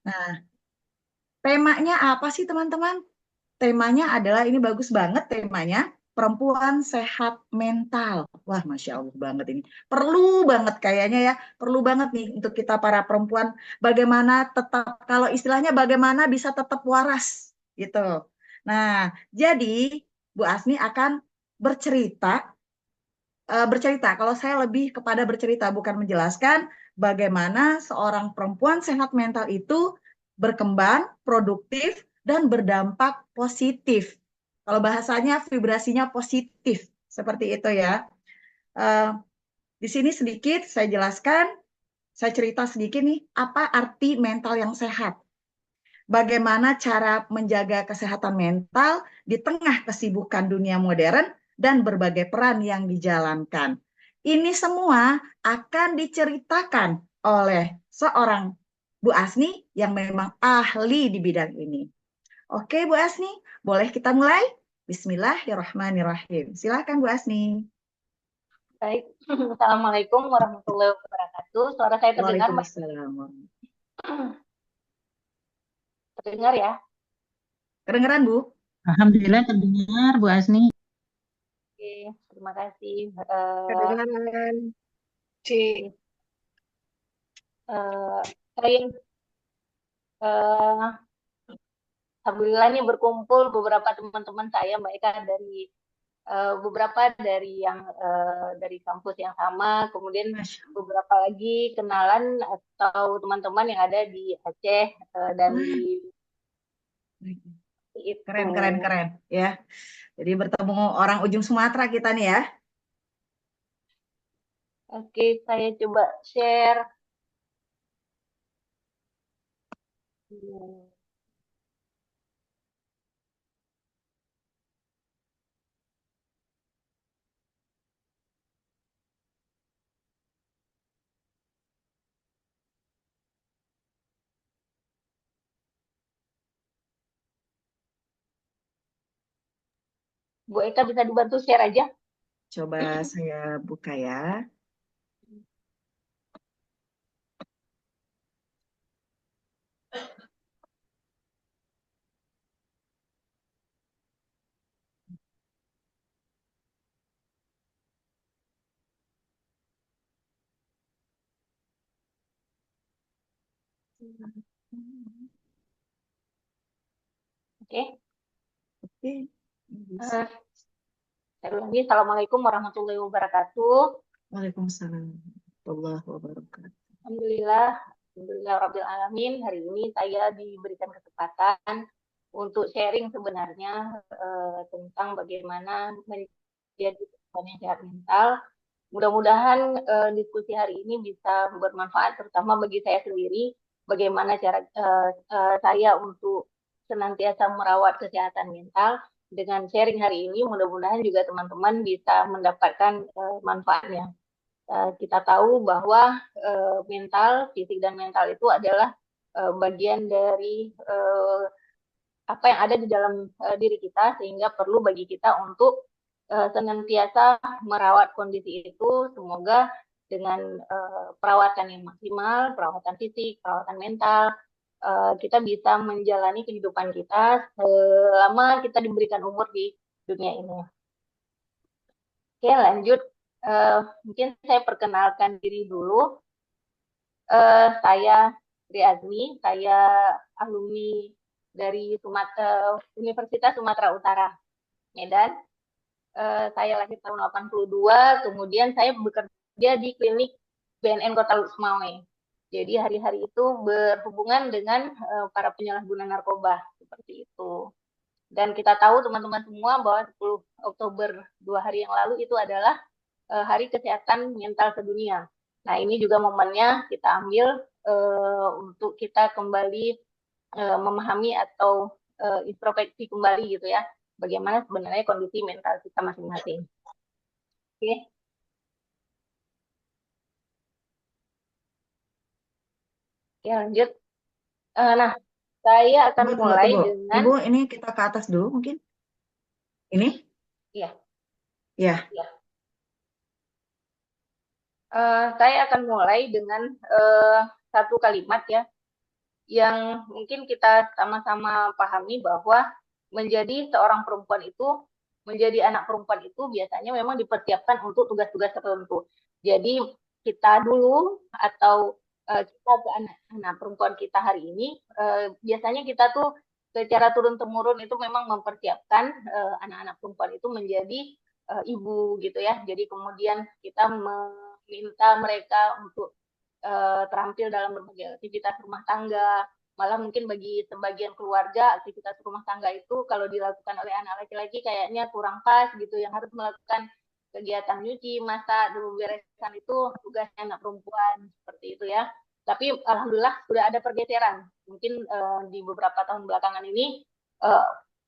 Nah, temanya apa sih teman-teman? Temanya adalah, ini bagus banget temanya, perempuan sehat mental. Wah, Masya Allah banget ini. Perlu banget kayaknya ya, perlu banget nih untuk kita para perempuan, bagaimana tetap, kalau istilahnya bagaimana bisa tetap waras gitu. Nah, jadi Bu Asni akan bercerita, kalau saya lebih kepada bercerita, bukan menjelaskan bagaimana seorang perempuan sehat mental itu berkembang, produktif, dan berdampak positif. Kalau bahasanya vibrasinya positif, seperti itu ya. Eh, di sini sedikit saya jelaskan, saya cerita sedikit nih, apa arti mental yang sehat. Bagaimana cara menjaga kesehatan mental di tengah kesibukan dunia modern dan berbagai peran yang dijalankan. Ini semua akan diceritakan oleh seorang Bu Asni yang memang ahli di bidang ini. Oke, Bu Asni, boleh kita mulai? Bismillahirrahmanirrahim. Silakan Bu Asni. Baik, Assalamualaikum warahmatullahi wabarakatuh. Suara saya terdengar, Mbak? Waalaikumsalam. Terdengar ya? Kedengeran, Bu? Alhamdulillah terdengar Bu Asni. Oke, terima kasih. Kedengaran, Ci. Oke, eh, saya eh, alhamdulillah nih berkumpul beberapa teman-teman saya, Mbak Eka, dari beberapa dari yang dari kampus yang sama, kemudian Masya beberapa lagi kenalan atau teman-teman yang ada di Aceh dan di Allah. itu. Keren, keren, keren. Ya. Jadi bertemu orang ujung Sumatera kita nih ya. Oke, saya coba share. Hmm. Bu Eka bisa dibantu share aja. Coba saya buka ya. Oke. Oke, bisa. Eh, saya ulangi. Assalamualaikum warahmatullahi wabarakatuh. Waalaikumsalam warahmatullahi wabarakatuh. Alhamdulillah, Alhamdulillah Rabbil Alamin. Hari ini saya diberikan kesempatan untuk sharing sebenarnya tentang bagaimana menjadi perempuan yang sehat mental. Mudah-mudahan diskusi hari ini bisa bermanfaat, terutama bagi saya sendiri, bagaimana cara saya untuk senantiasa merawat kesehatan mental. Dengan sharing hari ini, mudah-mudahan juga teman-teman bisa mendapatkan manfaatnya. Kita tahu bahwa mental, fisik dan mental itu adalah bagian dari apa yang ada di dalam diri kita, sehingga perlu bagi kita untuk senantiasa merawat kondisi itu. Semoga dengan perawatan yang maksimal, perawatan fisik, perawatan mental, kita bisa menjalani kehidupan kita selama kita diberikan umur di dunia ini. Oke, lanjut. Mungkin saya perkenalkan diri dulu. Saya Sri Azmi, saya alumni dari Universitas Sumatera Utara, Medan. Saya lahir tahun 82, kemudian saya bekerja di klinik BNN Kota Lusmawe. Jadi hari-hari itu berhubungan dengan para penyalahguna narkoba, seperti itu. Dan kita tahu teman-teman semua bahwa 10 Oktober 2 hari yang lalu itu adalah Hari Kesehatan Mental Sedunia. Nah, ini juga momennya kita ambil untuk kita kembali memahami atau introspeksi kembali gitu ya, bagaimana sebenarnya kondisi mental kita masing-masing. Oke, ya lanjut. Nah, saya akan Tunggu, mulai tunggu. dengan, Ibu, ini kita ke atas dulu mungkin. Ini? ya, Ya. ya. Saya akan mulai dengan satu kalimat ya. yang mungkin kita sama-sama pahami bahwa menjadi seorang perempuan itu, menjadi anak perempuan itu biasanya memang dipersiapkan untuk tugas-tugas tertentu. Jadi kita dulu atau kita ke anak-anak perempuan kita hari ini, biasanya kita tuh secara turun-temurun itu memang mempersiapkan anak-anak perempuan itu menjadi ibu gitu ya. Jadi kemudian kita meminta mereka untuk terampil dalam berbagai aktivitas rumah tangga. Malah mungkin bagi sebagian keluarga, aktivitas rumah tangga itu kalau dilakukan oleh anak laki-laki kayaknya kurang pas gitu. Yang harus melakukan kegiatan nyuci, masak, dan bereskan itu tugasnya anak perempuan, seperti itu ya. Tapi alhamdulillah sudah ada pergeseran. Mungkin di beberapa tahun belakangan ini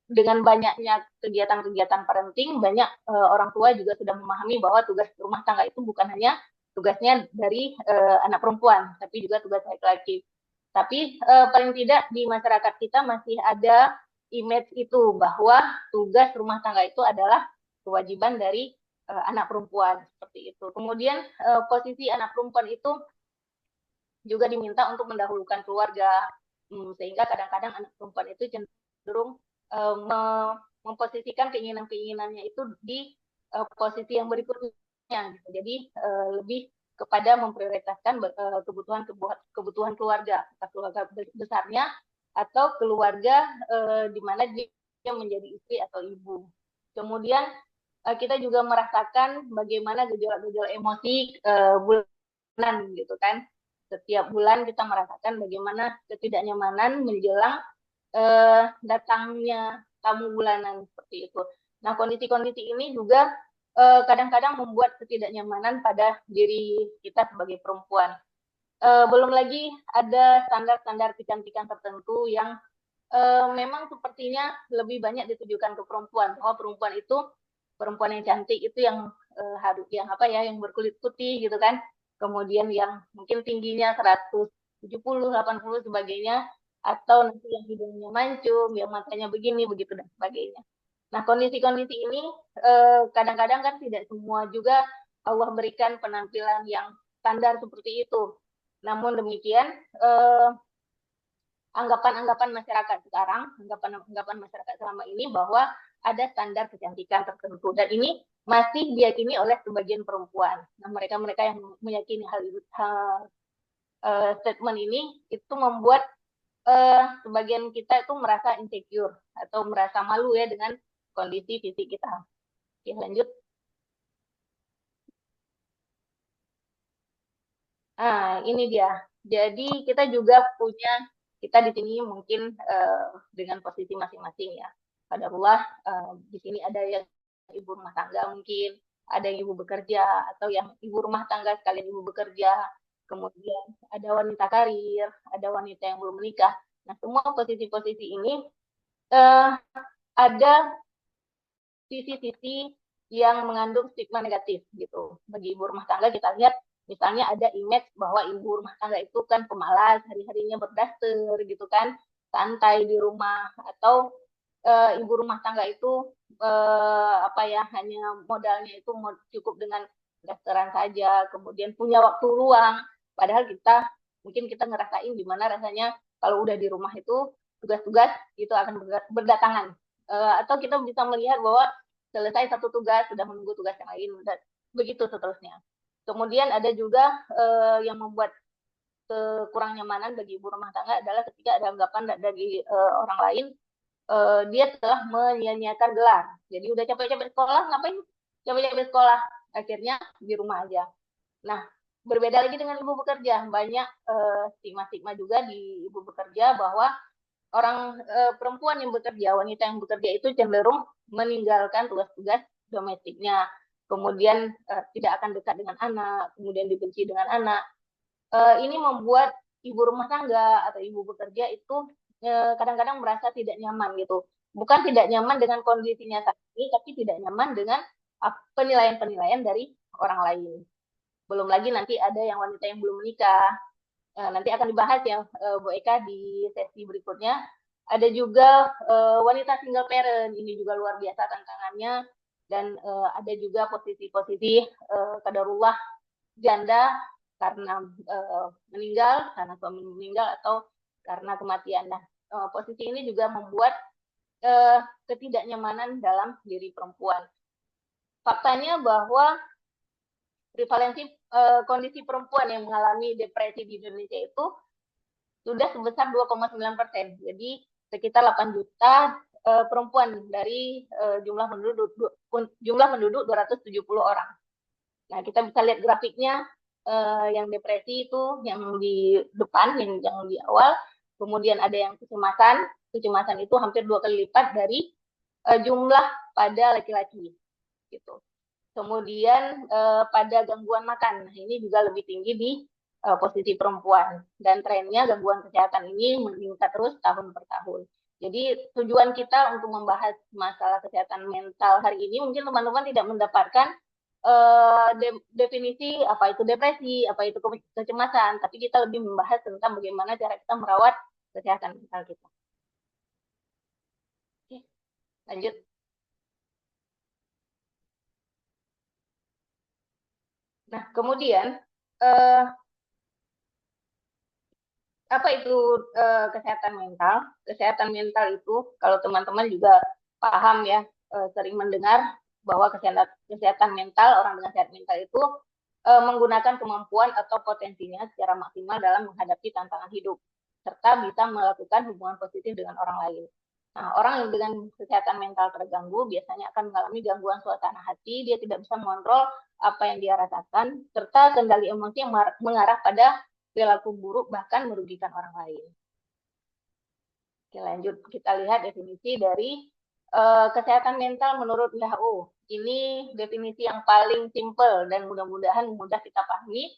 dengan banyaknya kegiatan-kegiatan parenting, banyak orang tua juga sudah memahami bahwa tugas rumah tangga itu bukan hanya tugasnya dari anak perempuan, tapi juga tugas laki-laki. Tapi paling tidak di masyarakat kita masih ada image itu bahwa tugas rumah tangga itu adalah kewajiban dari anak perempuan, seperti itu. Kemudian posisi anak perempuan itu juga diminta untuk mendahulukan keluarga, sehingga kadang-kadang anak perempuan itu cenderung memposisikan keinginan-keinginannya itu di posisi yang berikutnya. Gitu. Jadi lebih kepada memprioritaskan kebutuhan keluarga, keluarga besarnya atau keluarga di mana dia menjadi istri atau ibu. Kemudian kita juga merasakan bagaimana gejolak-gejolak emosi bulan gitu kan. Setiap bulan kita merasakan bagaimana ketidaknyamanan menjelang datangnya tamu bulanan seperti itu. Nah, kondisi-kondisi ini juga kadang-kadang membuat ketidaknyamanan pada diri kita sebagai perempuan. Belum lagi ada standar-standar kecantikan tertentu yang memang sepertinya lebih banyak ditujukan ke perempuan. Bahwa perempuan itu perempuan yang cantik itu yang harus yang apa ya, yang berkulit putih gitu kan. Kemudian yang mungkin tingginya 170, 80 sebagainya, atau nanti yang hidungnya mancung, yang matanya begini, begitu dan sebagainya. Nah, kondisi-kondisi ini kadang-kadang kan tidak semua juga Allah berikan penampilan yang standar seperti itu. Namun demikian, anggapan-anggapan masyarakat sekarang, anggapan masyarakat selama ini bahwa ada standar kecantikan tertentu dan ini masih diyakini oleh sebagian perempuan. Nah, mereka-mereka yang meyakini statement ini itu membuat sebagian kita itu merasa insecure atau merasa malu ya dengan kondisi fisik kita. Oke, lanjut. Nah, ini dia. Jadi kita juga punya, kita di sini mungkin dengan posisi masing-masing ya. Qadarullah, di sini ada yang ibu rumah tangga mungkin, ada yang ibu bekerja, atau yang ibu rumah tangga sekalian ibu bekerja, kemudian ada wanita karir, ada wanita yang belum menikah. Nah, semua posisi-posisi ini ada sisi-sisi yang mengandung stigma negatif gitu. Bagi ibu rumah tangga kita lihat misalnya ada image bahwa ibu rumah tangga itu kan pemalas, hari-harinya berdaster gitu kan, santai di rumah, atau ibu rumah tangga itu apa ya, hanya modalnya itu cukup dengan dasteran saja, kemudian punya waktu luang, padahal mungkin kita ngerasain gimana rasanya kalau udah di rumah itu tugas-tugas itu akan berdatangan, atau kita bisa melihat bahwa selesai satu tugas sudah menunggu tugas yang lain dan begitu seterusnya. Kemudian ada juga yang membuat kurang nyamanan bagi ibu rumah tangga adalah ketika ada anggapan dari orang lain, dia telah menyia-nyiakan gelar. Jadi udah capek-capek sekolah, ngapain capek-capek sekolah? Akhirnya di rumah aja. Nah, berbeda lagi dengan ibu bekerja. Banyak stigma-stigma juga di ibu bekerja bahwa orang perempuan yang bekerja, wanita yang bekerja itu cenderung meninggalkan tugas-tugas domestiknya, kemudian tidak akan dekat dengan anak, kemudian dibenci dengan anak. Ini membuat ibu rumah tangga atau ibu bekerja itu kadang-kadang merasa tidak nyaman gitu. Bukan tidak nyaman dengan kondisinya saat ini, tapi tidak nyaman dengan penilaian-penilaian dari orang lain. Belum lagi nanti ada yang wanita yang belum menikah, nanti akan dibahas ya Bu Eka di sesi berikutnya. Ada juga wanita single parent, ini juga luar biasa tantangannya, dan ada juga posisi-posisi qadarullah janda karena meninggal, karena suami meninggal, atau karena kematian. Nah, posisi ini juga membuat ketidaknyamanan dalam diri perempuan. Faktanya bahwa prevalensi kondisi perempuan yang mengalami depresi di Indonesia itu sudah sebesar 2,9%. Jadi sekitar 8 juta perempuan dari jumlah penduduk 270 orang. Nah, kita bisa lihat grafiknya, yang depresi itu yang di depan, yang di awal. Kemudian ada yang kecemasan. Kecemasan itu hampir 2 kali lipat dari jumlah pada laki-laki. Gitu. Kemudian pada gangguan makan, nah ini juga lebih tinggi di posisi perempuan. Dan trennya gangguan kesehatan ini meningkat terus tahun per tahun. Jadi tujuan kita untuk membahas masalah kesehatan mental hari ini, mungkin teman-teman tidak mendapatkan definisi apa itu depresi, apa itu kecemasan, tapi kita lebih membahas tentang bagaimana cara kita merawat kesehatan mental kita. Oke, lanjut. Nah, kemudian apa itu kesehatan mental? Kesehatan mental itu, kalau teman-teman juga paham ya, sering mendengar bahwa kesehatan mental, orang dengan sehat mental itu menggunakan kemampuan atau potensinya secara maksimal dalam menghadapi tantangan hidup, serta bisa melakukan hubungan positif dengan orang lain. Nah, orang yang dengan kesehatan mental terganggu biasanya akan mengalami gangguan suasana hati, dia tidak bisa mengontrol apa yang dia rasakan, serta kendali emosi yang mengarah pada perilaku buruk, bahkan merugikan orang lain. Oke, lanjut. Kita lihat definisi dari kesehatan mental menurut WHO. Ini definisi yang paling simple dan mudah-mudahan mudah kita pahami,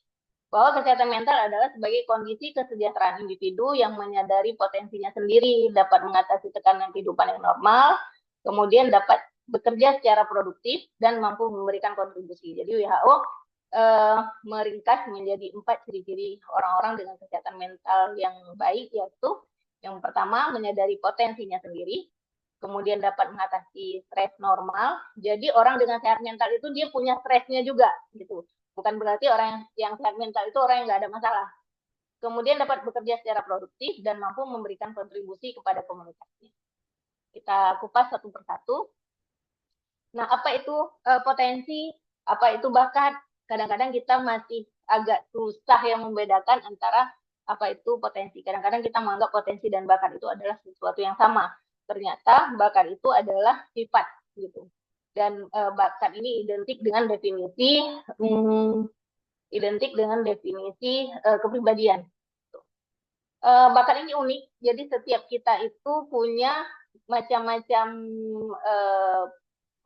bahwa kesehatan mental adalah sebagai kondisi kesejahteraan individu yang menyadari potensinya sendiri, dapat mengatasi tekanan kehidupan yang normal, kemudian dapat bekerja secara produktif dan mampu memberikan kontribusi. Jadi WHO meringkas menjadi 4 ciri-ciri orang-orang dengan kesehatan mental yang baik, yaitu yang pertama menyadari potensinya sendiri, kemudian dapat mengatasi stres normal. Jadi orang dengan sehat mental itu dia punya stresnya juga, gitu. Bukan berarti orang yang sehat mental itu orang yang nggak ada masalah. Kemudian dapat bekerja secara produktif dan mampu memberikan kontribusi kepada komunitasnya. Kita kupas satu persatu. Nah, apa itu potensi, apa itu bakat? Kadang-kadang kita masih agak susah yang membedakan antara apa itu potensi. Kadang-kadang kita menganggap potensi dan bakat itu adalah sesuatu yang sama. Ternyata bakat itu adalah sifat, gitu. Dan bakat ini identik dengan definisi kepribadian. Bakat ini unik, jadi setiap kita itu punya macam-macam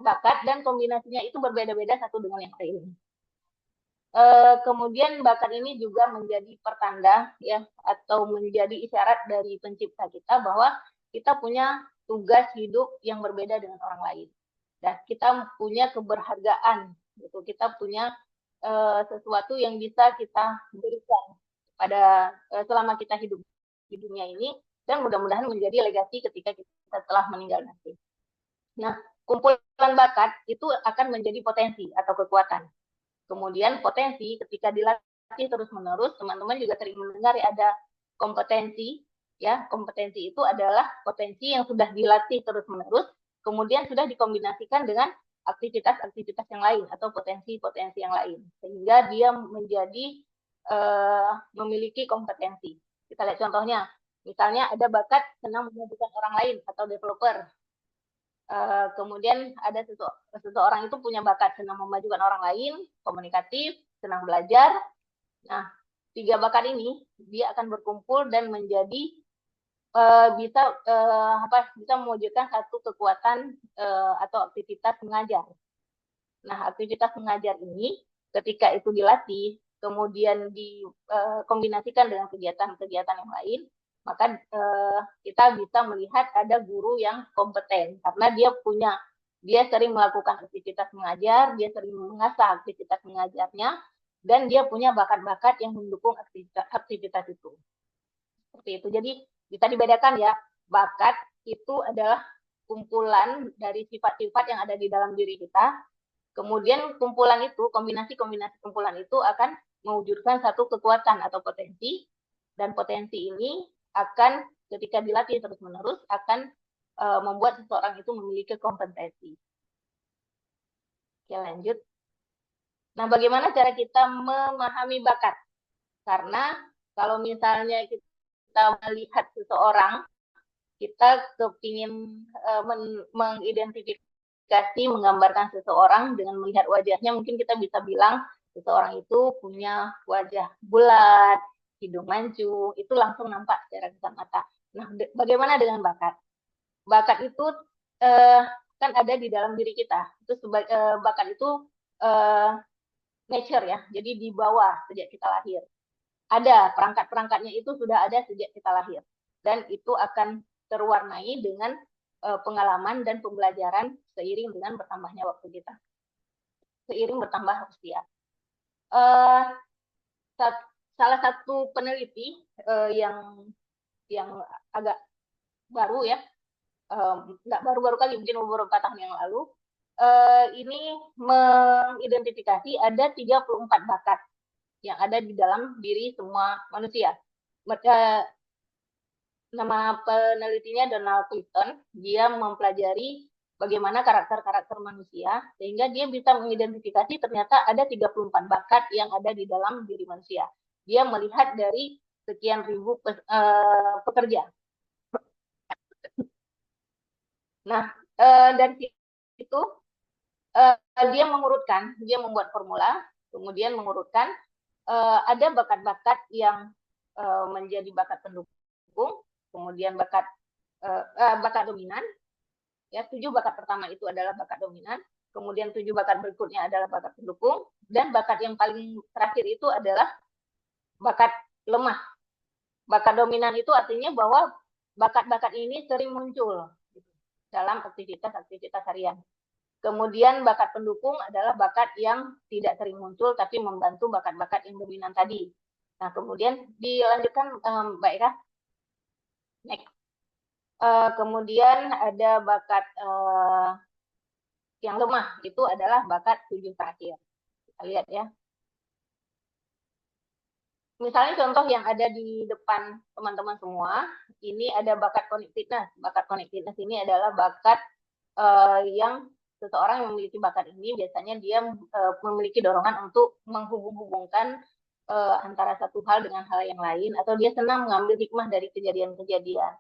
bakat dan kombinasinya itu berbeda-beda satu dengan yang lain. Kemudian bakat ini juga menjadi pertanda ya, atau menjadi isyarat dari pencipta kita bahwa kita punya tugas hidup yang berbeda dengan orang lain. Dan kita punya keberhargaan, gitu. Kita punya sesuatu yang bisa kita berikan pada selama kita hidup di dunia ini, dan mudah-mudahan menjadi legasi ketika kita telah meninggal nanti. Nah, kumpulan bakat itu akan menjadi potensi atau kekuatan. Kemudian potensi ketika dilatih terus-menerus, teman-teman juga sering mendengar ya, ada kompetensi. Ya, kompetensi itu adalah potensi yang sudah dilatih terus-menerus, kemudian sudah dikombinasikan dengan aktivitas-aktivitas yang lain atau potensi-potensi yang lain, sehingga dia menjadi memiliki kompetensi. Kita lihat contohnya, misalnya ada bakat senang mengajukan orang lain atau developer. Kemudian ada seseorang itu punya bakat senang memajukan orang lain, komunikatif, senang belajar. Nah, 3 bakat ini dia akan berkumpul dan menjadi bisa mewujudkan satu kekuatan atau aktivitas mengajar. Nah, aktivitas mengajar ini ketika itu dilatih, kemudian dikombinasikan dengan kegiatan-kegiatan yang lain, maka kita bisa melihat ada guru yang kompeten karena dia sering melakukan aktivitas mengajar, dia sering mengasah aktivitas mengajarnya, dan dia punya bakat-bakat yang mendukung aktivitas itu. Seperti itu. Jadi bisa dibedakan ya, bakat itu adalah kumpulan dari sifat-sifat yang ada di dalam diri kita. Kemudian kumpulan itu, kombinasi-kombinasi kumpulan itu akan mewujudkan satu kekuatan atau potensi, dan potensi ini akan ketika dilatih terus-menerus akan membuat seseorang itu memiliki kompetensi. Oke, lanjut. Nah, bagaimana cara kita memahami bakat? Karena kalau misalnya kita melihat seseorang, kita kepingin mengidentifikasi, menggambarkan seseorang dengan melihat wajahnya, mungkin kita bisa bilang seseorang itu punya wajah bulat, hidung mancung, itu langsung nampak secara kasat mata. Nah, bagaimana dengan bakat? Bakat itu kan ada di dalam diri kita. Bakat itu nature ya, jadi di bawah sejak kita lahir. Ada perangkat-perangkatnya itu sudah ada sejak kita lahir, dan itu akan terwarnai dengan pengalaman dan pembelajaran seiring dengan bertambahnya waktu kita, seiring bertambah usia. Salah satu peneliti yang agak baru ya, nggak baru-baru kali, mungkin beberapa tahun yang lalu, ini mengidentifikasi ada 34 bakat yang ada di dalam diri semua manusia. Nama penelitinya Donald Clifton. Dia mempelajari bagaimana karakter-karakter manusia, sehingga dia bisa mengidentifikasi ternyata ada 34 bakat yang ada di dalam diri manusia. Dia melihat dari sekian ribu pekerja. Nah, dari situ dia mengurutkan, dia membuat formula, kemudian mengurutkan ada bakat-bakat yang menjadi bakat pendukung, kemudian bakat dominan. Ya, 7 bakat pertama itu adalah bakat dominan, kemudian 7 bakat berikutnya adalah bakat pendukung, dan bakat yang paling terakhir itu adalah bakat lemah. Bakat dominan itu artinya bahwa bakat-bakat ini sering muncul dalam aktivitas-aktivitas harian. Kemudian bakat pendukung adalah bakat yang tidak sering muncul tapi membantu bakat-bakat yang dominan tadi. Nah, kemudian dilanjutkan Mbak Eka. Next. Kemudian ada bakat yang lemah, itu adalah bakat 7 terakhir. Kita lihat ya. Misalnya contoh yang ada di depan teman-teman semua, ini ada bakat connectedness. Bakat connectedness ini adalah bakat yang seseorang yang memiliki bakat ini biasanya dia memiliki dorongan untuk menghubung-hubungkan antara satu hal dengan hal yang lain, atau dia senang mengambil hikmah dari kejadian-kejadian.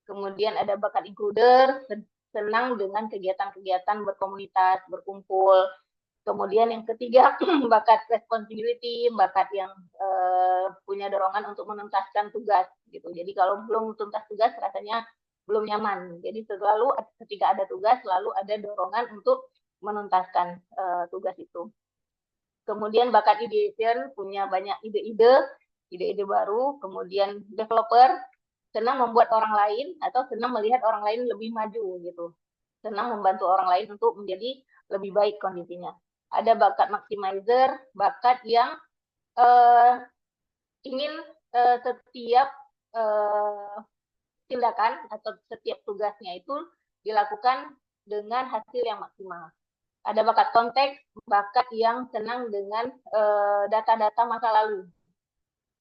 Kemudian ada bakat includer, senang dengan kegiatan-kegiatan berkomunitas, berkumpul. Kemudian yang ketiga, bakat responsibility, bakat yang punya dorongan untuk menuntaskan tugas gitu. Jadi kalau belum tuntas tugas rasanya belum nyaman. Jadi selalu ketika ada tugas selalu ada dorongan untuk menuntaskan tugas itu. Kemudian bakat ideation, punya banyak ide-ide baru. Kemudian developer, senang membuat orang lain atau senang melihat orang lain lebih maju gitu. Senang membantu orang lain untuk menjadi lebih baik kondisinya. Ada bakat maximizer, bakat yang ingin setiap tindakan atau setiap tugasnya itu dilakukan dengan hasil yang maksimal. Ada bakat konteks, bakat yang senang dengan data-data masa lalu,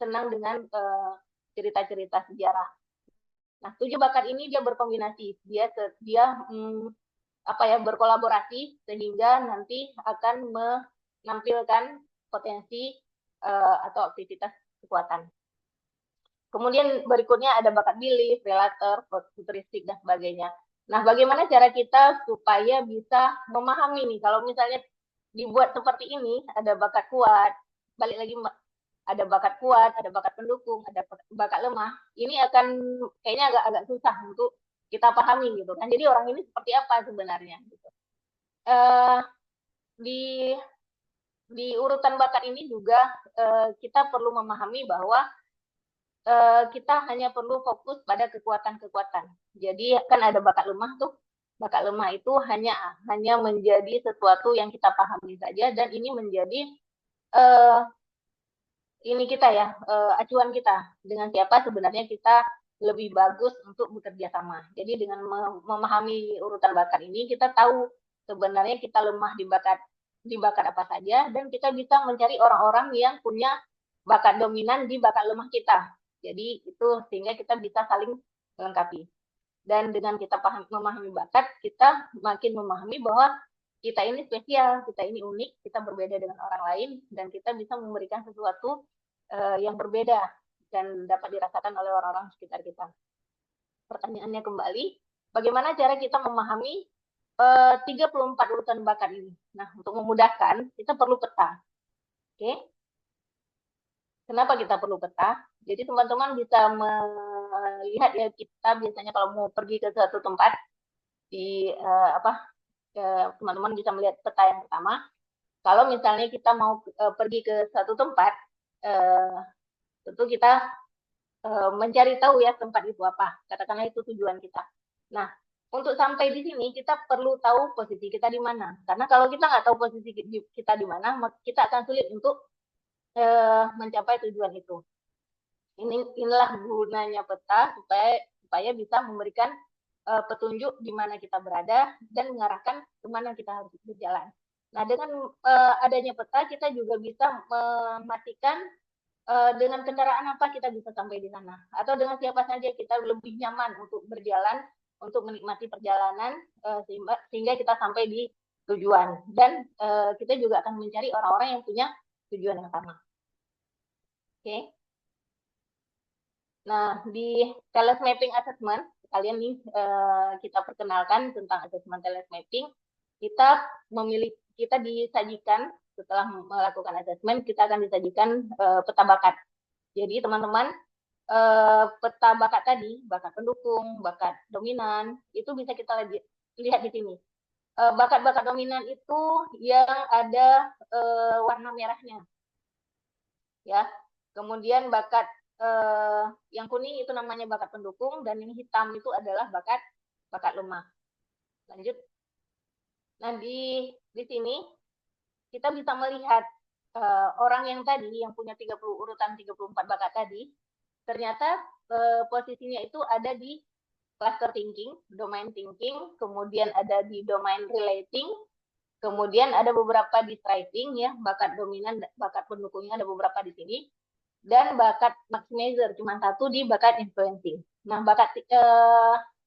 senang dengan cerita-cerita sejarah. Nah, 7 bakat ini dia berkombinasi, dia berkolaborasi sehingga nanti akan menampilkan potensi atau aktivitas kekuatan. Kemudian berikutnya ada bakat belief, relator, futuristik, dan sebagainya. Nah, bagaimana cara kita supaya bisa memahami nih, kalau misalnya dibuat seperti ini, ada bakat kuat, balik lagi ada bakat kuat, ada bakat pendukung, ada bakat lemah, ini akan kayaknya agak susah untuk kita pahami gitu kan. Jadi orang ini seperti apa sebenarnya gitu. Di urutan bakat ini juga kita perlu memahami bahwa kita hanya perlu fokus pada kekuatan-kekuatan. Jadi kan ada bakat lemah tuh. Bakat lemah itu hanya menjadi sesuatu yang kita pahami saja, dan ini menjadi acuan kita dengan siapa sebenarnya kita lebih bagus untuk bekerja sama. Jadi dengan memahami urutan bakat ini, kita tahu sebenarnya kita lemah di bakat apa saja, dan kita bisa mencari orang-orang yang punya bakat dominan di bakat lemah kita. Jadi itu sehingga kita bisa saling melengkapi. Dan dengan kita memahami bakat, kita makin memahami bahwa kita ini spesial, kita ini unik, kita berbeda dengan orang lain, dan kita bisa memberikan sesuatu yang berbeda dan dapat dirasakan oleh orang-orang sekitar kita. Pertanyaannya kembali, bagaimana cara kita memahami 34 urutan bakat ini? Nah, untuk memudahkan, kita perlu peta. Oke? Kenapa kita perlu peta? Jadi teman-teman bisa melihat ya, kita biasanya kalau mau pergi ke suatu tempat, di teman-teman bisa melihat peta yang pertama. Kalau misalnya kita mau pergi ke suatu tempat, tentu kita mencari tahu ya tempat itu apa. Katakanlah itu tujuan kita. Nah, untuk sampai di sini kita perlu tahu posisi kita di mana. Karena kalau kita nggak tahu posisi kita di mana, kita akan sulit untuk mencapai tujuan itu. Inilah gunanya peta supaya bisa memberikan petunjuk di mana kita berada dan mengarahkan kemana kita harus berjalan. Nah, dengan adanya peta kita juga bisa memastikan dengan kendaraan apa kita bisa sampai di sana, atau dengan siapa saja kita lebih nyaman untuk berjalan, untuk menikmati perjalanan sehingga kita sampai di tujuan. Dan kita juga akan mencari orang-orang yang punya tujuan yang sama. Oke. Nah, di talent mapping assessment, kalian nih kita perkenalkan tentang assessment talent mapping. Kita disajikan setelah melakukan assessment, kita akan disajikan peta bakat. Jadi teman-teman, peta bakat tadi, bakat pendukung, bakat dominan, itu bisa kita lihat di sini. Bakat-bakat dominan itu yang ada warna merahnya, ya. Kemudian bakat yang kuning itu namanya bakat pendukung, dan yang hitam itu adalah bakat lemah. Lanjut. Nah, di sini kita bisa melihat orang yang tadi yang punya 34 bakat tadi, ternyata posisinya itu ada di cluster thinking, domain thinking, kemudian ada di domain relating, kemudian ada beberapa di striving ya, bakat dominan, bakat pendukungnya ada beberapa di sini, dan bakat maximizer cuma satu di bakat influencing. Nah, bakat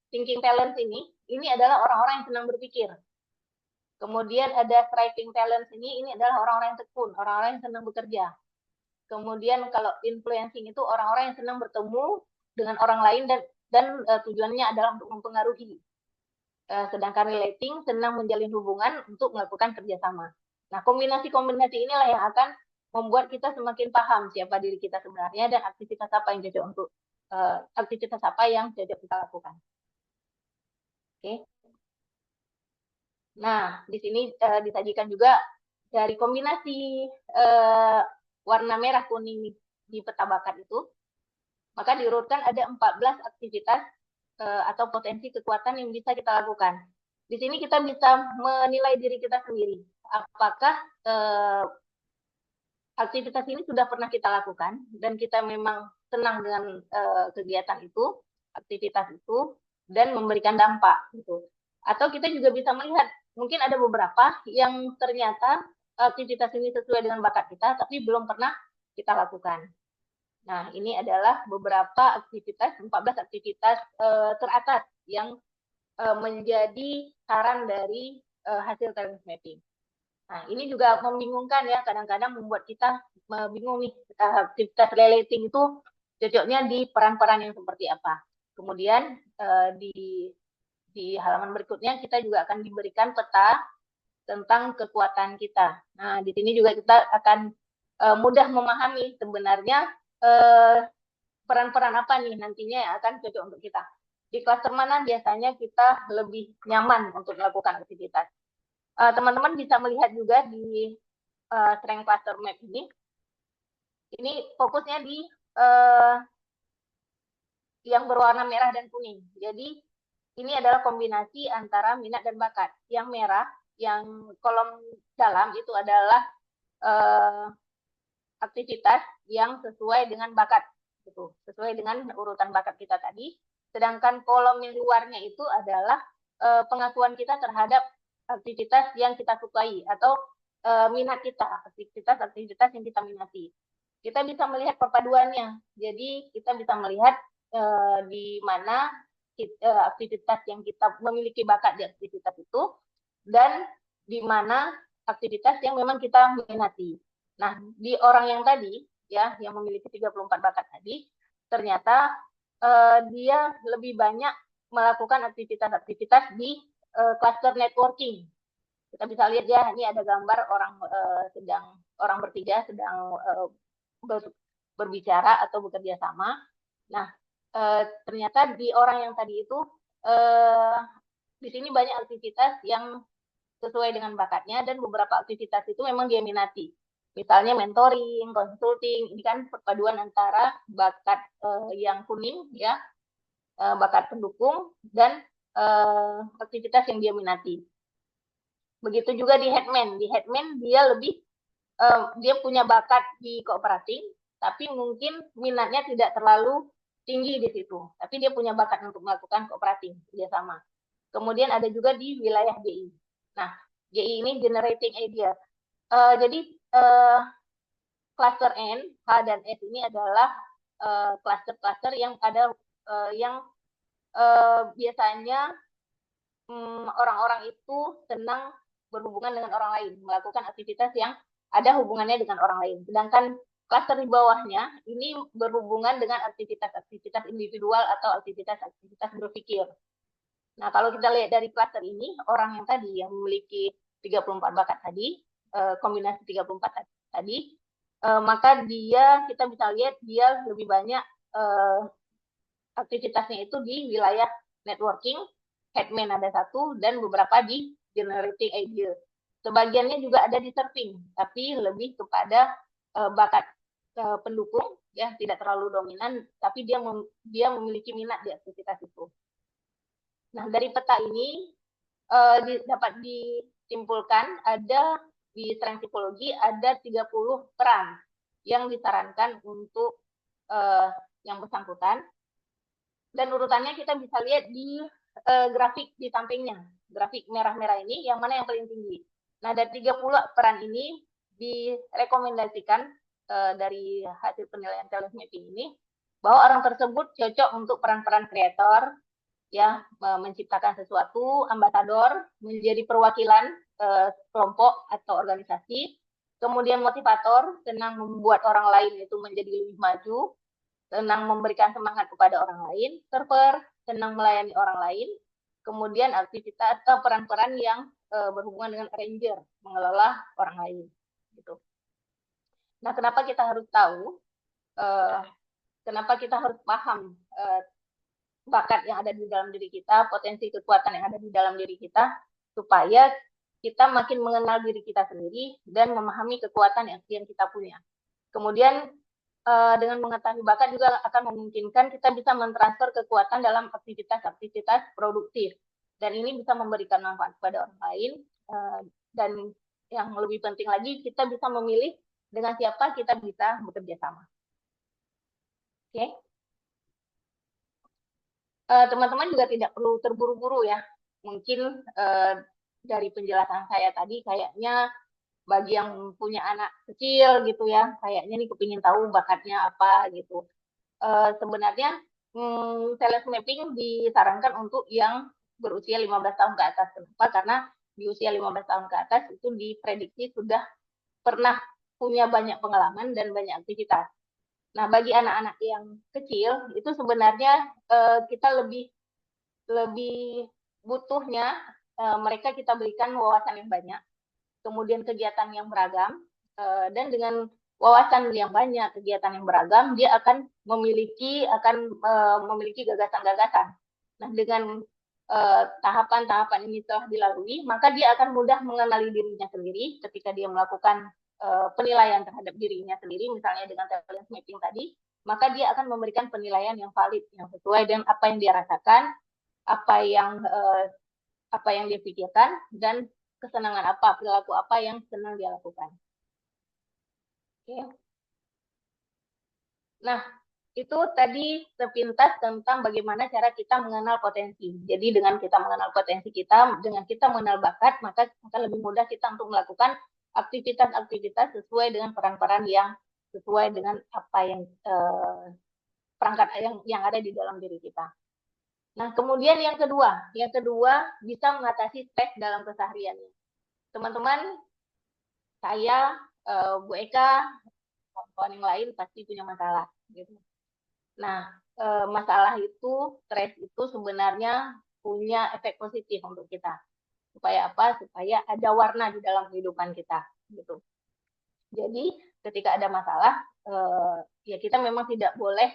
thinking talent ini adalah orang-orang yang senang berpikir. Kemudian ada striving talent ini adalah orang-orang yang tekun, orang-orang yang senang bekerja. Kemudian kalau influencing itu orang-orang yang senang bertemu dengan orang lain dan tujuannya adalah untuk mempengaruhi. Sedangkan relating senang menjalin hubungan untuk melakukan kerjasama. Nah, kombinasi-kombinasi inilah yang akan membuat kita semakin paham siapa diri kita sebenarnya dan aktivitas apa yang cocok untuk aktivitas apa yang cocok kita lakukan. Oke. Nah, di sini disajikan juga dari kombinasi warna merah kuning di peta bakat itu, maka diurutkan ada 14 aktivitas atau potensi kekuatan yang bisa kita lakukan. Di sini kita bisa menilai diri kita sendiri. Apakah aktivitas ini sudah pernah kita lakukan dan kita memang senang dengan kegiatan itu, aktivitas itu, dan memberikan dampak gitu. Atau kita juga bisa melihat mungkin ada beberapa yang ternyata aktivitas ini sesuai dengan bakat kita tapi belum pernah kita lakukan. Nah, ini adalah beberapa aktivitas, 14 aktivitas teratas yang menjadi saran dari hasil talent mapping. Nah, ini juga membingungkan ya, kadang-kadang membuat kita bingung nih, aktivitas relating itu cocoknya di peran-peran yang seperti apa. Kemudian di halaman berikutnya kita juga akan diberikan peta tentang kekuatan kita. Nah, di sini juga kita akan mudah memahami sebenarnya peran-peran apa nih nantinya yang akan cocok untuk kita. Di klaster mana biasanya kita lebih nyaman untuk melakukan aktivitas. Teman-teman bisa melihat juga di strength cluster map ini. Ini fokusnya di yang berwarna merah dan kuning. Jadi ini adalah kombinasi antara minat dan bakat. Yang merah, yang kolom dalam itu adalah aktivitas yang sesuai dengan bakat, gitu. Sesuai dengan urutan bakat kita tadi. Sedangkan kolom yang luarnya itu adalah pengakuan kita terhadap aktivitas yang kita sukai atau minat kita, aktivitas yang kita minati. kita bisa melihat perpaduannya. Jadi kita bisa melihat di mana aktivitas yang kita memiliki bakat di aktivitas itu, dan di mana aktivitas yang memang kita minati. Nah, di orang yang tadi, ya, yang memiliki 34 bakat tadi, ternyata dia lebih banyak melakukan aktivitas-aktivitas di cluster networking. Kita bisa lihat ya, ini ada gambar orang bertiga sedang berbicara atau bekerja sama. Nah, ternyata di orang yang tadi itu di sini banyak aktivitas yang sesuai dengan bakatnya, dan beberapa aktivitas itu memang dia minati. Misalnya mentoring, consulting, ini kan perpaduan antara bakat yang kuning, ya, bakat pendukung, dan aktivitas yang dia minati. Begitu juga di headman. Di headman dia lebih dia punya bakat di cooperating, tapi mungkin minatnya tidak terlalu tinggi di situ. Tapi dia punya bakat untuk melakukan cooperating kerjasama. Kemudian ada juga di wilayah GI. Nah, GI ini generating idea. Jadi cluster N, H dan S ini adalah cluster-cluster yang ada yang biasanya orang-orang itu senang berhubungan dengan orang lain, melakukan aktivitas yang ada hubungannya dengan orang lain. Sedangkan klaster di bawahnya ini berhubungan dengan aktivitas-aktivitas individual atau aktivitas-aktivitas berpikir. Nah, kalau kita lihat dari klaster ini, orang yang tadi yang memiliki 34 bakat tadi, kombinasi 34 tadi, maka kita bisa lihat dia lebih banyak aktivitasnya itu di wilayah networking, headman ada satu, dan beberapa di generating idea. Sebagiannya juga ada di serving, tapi lebih kepada bakat pendukung, ya, tidak terlalu dominan, tapi dia memiliki minat di aktivitas itu. Nah, dari peta ini dapat disimpulkan ada di strength psikologi ada 30 peran yang disarankan untuk yang bersangkutan. Dan urutannya kita bisa lihat di grafik di sampingnya. Grafik merah-merah ini yang mana yang paling tinggi. Nah, dari 30 peran ini direkomendasikan dari hasil penilaian talent mapping ini bahwa orang tersebut cocok untuk peran-peran kreator, ya, menciptakan sesuatu, ambasador, menjadi perwakilan kelompok atau organisasi, kemudian motivator, senang membuat orang lain itu menjadi lebih maju, senang memberikan semangat kepada orang lain, server, senang melayani orang lain, kemudian aktivitas atau peran-peran yang berhubungan dengan arranger, mengelola orang lain, gitu. Nah, kenapa kita harus tahu, kenapa kita harus paham bakat yang ada di dalam diri kita, potensi kekuatan yang ada di dalam diri kita, supaya kita makin mengenal diri kita sendiri dan memahami kekuatan yang kita punya. Kemudian dengan mengetahui bakat juga akan memungkinkan kita bisa mentransfer kekuatan dalam aktivitas-aktivitas produktif. Dan ini bisa memberikan manfaat kepada orang lain. Dan yang lebih penting lagi, kita bisa memilih dengan siapa kita bisa bekerja sama. Oke. Teman-teman juga tidak perlu terburu-buru ya. Mungkin dari penjelasan saya tadi kayaknya bagi yang punya anak kecil gitu ya, kayaknya nih kepingin tahu bakatnya apa gitu. Sebenarnya talent mapping disarankan untuk yang berusia 15 tahun ke atas. Kenapa? Karena di usia 15 tahun ke atas itu diprediksi sudah pernah punya banyak pengalaman dan banyak aktivitas. Nah, bagi anak-anak yang kecil itu sebenarnya kita lebih butuhnya mereka kita berikan wawasan yang banyak, kemudian kegiatan yang beragam, dan dengan wawasan yang banyak, kegiatan yang beragam, dia akan memiliki gagasan-gagasan. Nah, dengan tahapan-tahapan ini telah dilalui, maka dia akan mudah mengenali dirinya sendiri ketika dia melakukan penilaian terhadap dirinya sendiri, misalnya dengan talent mapping tadi, maka dia akan memberikan penilaian yang valid, yang sesuai dengan apa yang dia rasakan, apa yang dia pikirkan, dan kesenangan apa, perilaku apa yang senang dia lakukan. Oke. Nah, itu tadi sepintas tentang bagaimana cara kita mengenal potensi. Jadi dengan kita mengenal potensi kita, dengan kita mengenal bakat, maka akan lebih mudah kita untuk melakukan aktivitas-aktivitas sesuai dengan peran-peran yang sesuai dengan apa yang perangkat yang ada di dalam diri kita. Nah, kemudian yang kedua bisa mengatasi stres dalam kesehariannya. Teman-teman, saya, Bu Eka, kawan-kawan yang lain pasti punya masalah. Gitu. Nah, masalah itu, stres itu sebenarnya punya efek positif untuk kita. Supaya apa? Supaya ada warna di dalam kehidupan kita. Gitu. Jadi, ketika ada masalah, ya kita memang tidak boleh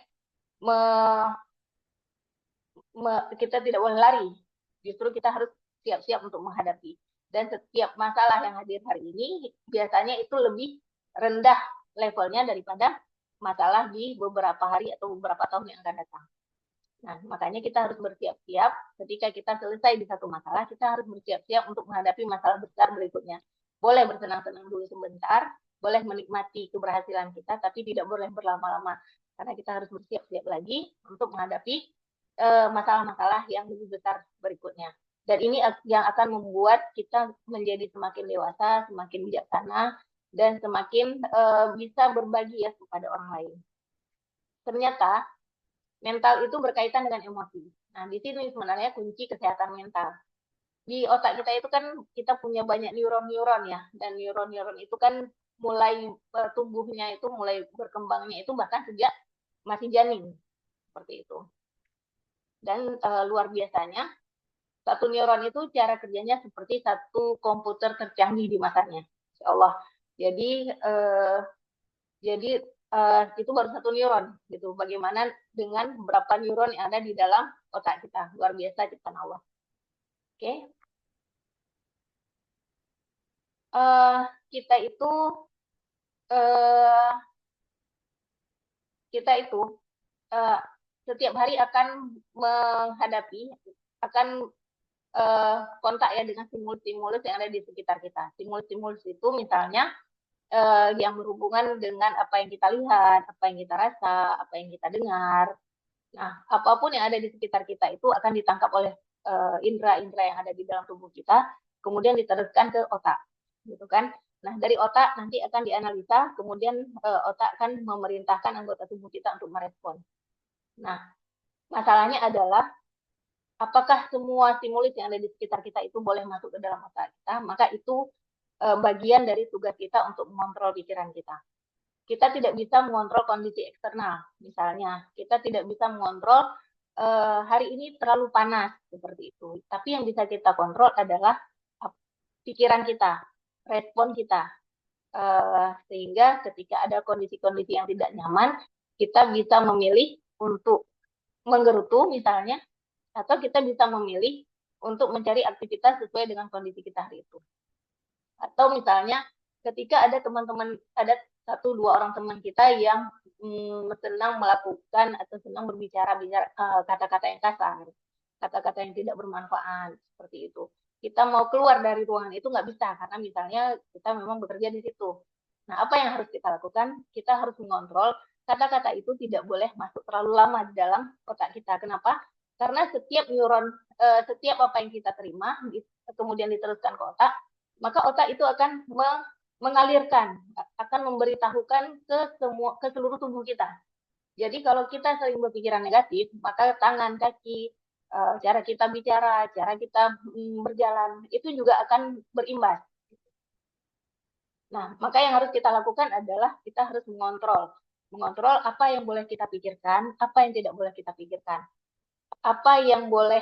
kita tidak boleh lari. Justru kita harus siap-siap untuk menghadapi. Dan setiap masalah yang hadir hari ini biasanya itu lebih rendah levelnya daripada masalah di beberapa hari atau beberapa tahun yang akan datang. Nah, makanya kita harus bersiap-siap ketika kita selesai di satu masalah, kita harus bersiap-siap untuk menghadapi masalah besar berikutnya. Boleh bersenang-senang dulu sebentar, boleh menikmati keberhasilan kita, tapi tidak boleh berlama-lama. Karena kita harus bersiap-siap lagi untuk menghadapi masalah-masalah yang lebih besar berikutnya. Dan ini yang akan membuat kita menjadi semakin dewasa, semakin bijaksana, dan semakin bisa berbagi ya kepada orang lain. Ternyata mental itu berkaitan dengan emosi. Nah, di sini sebenarnya kunci kesehatan mental. Di otak kita itu kan kita punya banyak neuron-neuron ya, dan neuron-neuron itu kan mulai tumbuhnya itu, mulai berkembangnya itu bahkan sejak masih janin, seperti itu. Dan luar biasanya, satu neuron itu cara kerjanya seperti satu komputer tercanggih di masanya, Insya Allah. Jadi itu baru satu neuron gitu. Bagaimana dengan berapa neuron yang ada di dalam otak kita? Luar biasa ciptaan Allah. Oke. Kita itu setiap hari akan menghadapi, akan kontak ya dengan stimulus-stimulus yang ada di sekitar kita. Stimulus-stimulus itu misalnya yang berhubungan dengan apa yang kita lihat, apa yang kita rasa, apa yang kita dengar. Nah, apapun yang ada di sekitar kita itu akan ditangkap oleh indera-indera yang ada di dalam tubuh kita, kemudian diteruskan ke otak, gitu kan? Nah, dari otak nanti akan dianalisa, kemudian otak akan memerintahkan anggota tubuh kita untuk merespon. Nah, masalahnya adalah apakah semua stimulus yang ada di sekitar kita itu boleh masuk ke dalam otak kita? Maka itu bagian dari tugas kita untuk mengontrol pikiran kita. Kita tidak bisa mengontrol kondisi eksternal, misalnya. Kita tidak bisa mengontrol hari ini terlalu panas, seperti itu. Tapi yang bisa kita kontrol adalah pikiran kita, respon kita. Sehingga ketika ada kondisi-kondisi yang tidak nyaman, kita bisa memilih untuk menggerutu, misalnya, atau kita bisa memilih untuk mencari aktivitas sesuai dengan kondisi kita hari itu. Atau misalnya ketika ada teman-teman, ada satu dua orang teman kita yang senang melakukan atau senang berbicara kata-kata yang kasar, kata-kata yang tidak bermanfaat, seperti itu. Kita mau keluar dari ruangan itu nggak bisa, karena misalnya kita memang bekerja di situ. Nah, apa yang harus kita lakukan? Kita harus mengontrol kata-kata itu tidak boleh masuk terlalu lama di dalam otak kita. Kenapa? Karena setiap neuron, setiap apa yang kita terima, kemudian diteruskan ke otak, maka otak itu akan mengalirkan, akan memberitahukan ke seluruh tubuh kita. Jadi kalau kita sering berpikiran negatif, maka tangan, kaki, cara kita bicara, cara kita berjalan, itu juga akan berimbas. Nah, maka yang harus kita lakukan adalah kita harus mengontrol apa yang boleh kita pikirkan, apa yang tidak boleh kita pikirkan, apa yang boleh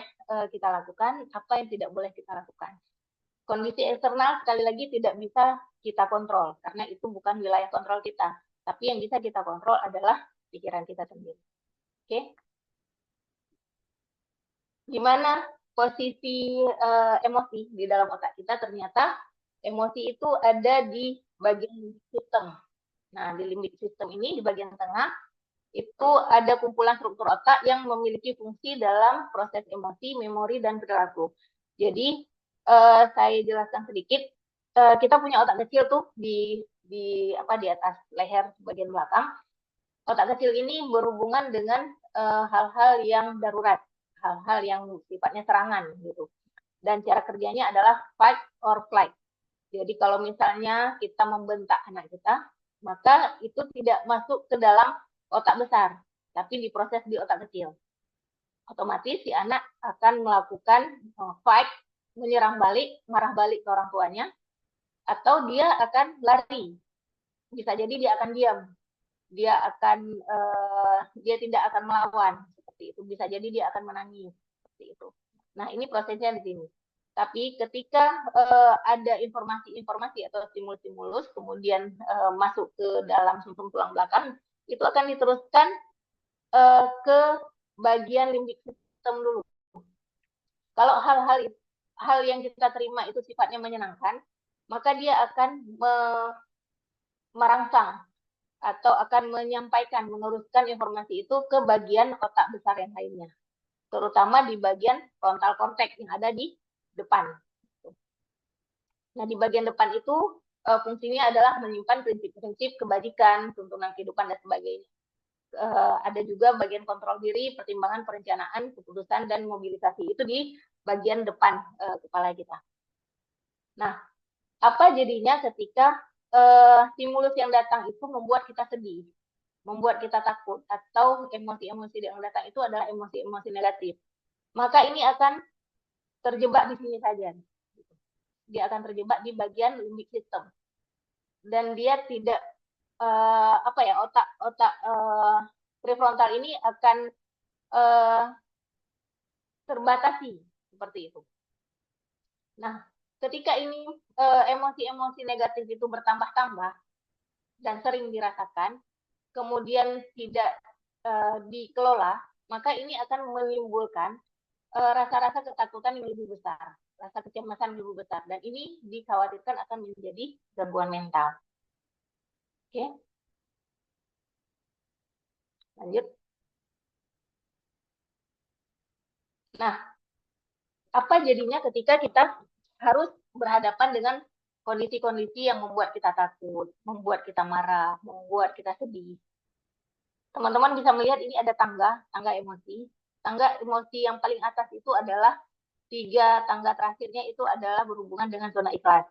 kita lakukan, apa yang tidak boleh kita lakukan. Kondisi eksternal sekali lagi tidak bisa kita kontrol, karena itu bukan wilayah kontrol kita. Tapi yang bisa kita kontrol adalah pikiran kita sendiri. Oke? Gimana posisi emosi di dalam otak kita? Ternyata emosi itu ada di bagian sistem. Nah, di limbic system ini, di bagian tengah, itu ada kumpulan struktur otak yang memiliki fungsi dalam proses emosi, memori, dan perilaku. Jadi, saya jelaskan sedikit. Kita punya otak kecil tuh di atas leher bagian belakang. Otak kecil ini berhubungan dengan hal-hal yang darurat, hal-hal yang sifatnya serangan gitu. Dan cara kerjanya adalah fight or flight. Jadi kalau misalnya kita membentak anak kita, maka itu tidak masuk ke dalam otak besar, tapi diproses di otak kecil. Otomatis si anak akan melakukan fight, menyerang balik, marah balik ke orang tuanya, atau dia akan lari. Bisa jadi dia akan diam, dia tidak akan melawan, seperti itu. Bisa jadi dia akan menangis, seperti itu. Nah, ini prosesnya di sini. Tapi ketika ada informasi-informasi atau stimulus-stimulus kemudian masuk ke dalam sumsum tulang belakang, itu akan diteruskan ke bagian limbik sistem dulu. Kalau hal yang kita terima itu sifatnya menyenangkan, maka dia akan merangsang atau akan menyampaikan, meneruskan informasi itu ke bagian otak besar yang lainnya, terutama di bagian frontal cortex yang ada di depan. Nah, di bagian depan itu fungsinya adalah menyimpan prinsip-prinsip kebajikan, tuntunan kehidupan, dan sebagainya. Ada juga bagian kontrol diri, pertimbangan, perencanaan, keputusan, dan mobilisasi. Itu di bagian depan kepala kita. Nah, apa jadinya ketika stimulus yang datang itu membuat kita sedih, membuat kita takut, atau emosi-emosi yang datang itu adalah emosi-emosi negatif? Maka ini akan terjebak di sini saja. Dia akan terjebak di bagian limbik system. Dan dia tidak otak prefrontal ini akan terbatasi seperti itu. Nah, ketika ini emosi-emosi negatif itu bertambah-tambah dan sering dirasakan, kemudian tidak dikelola, maka ini akan menimbulkan rasa-rasa ketakutan yang lebih besar, rasa kecemasan yang lebih besar, dan ini dikhawatirkan akan menjadi gangguan mental. Oke, lanjut. Nah, apa jadinya ketika kita harus berhadapan dengan kondisi-kondisi yang membuat kita takut, membuat kita marah, membuat kita sedih? Teman-teman bisa melihat ini ada tangga emosi. Tangga emosi yang paling atas itu adalah 3 tangga terakhirnya itu adalah berhubungan dengan zona ikhlas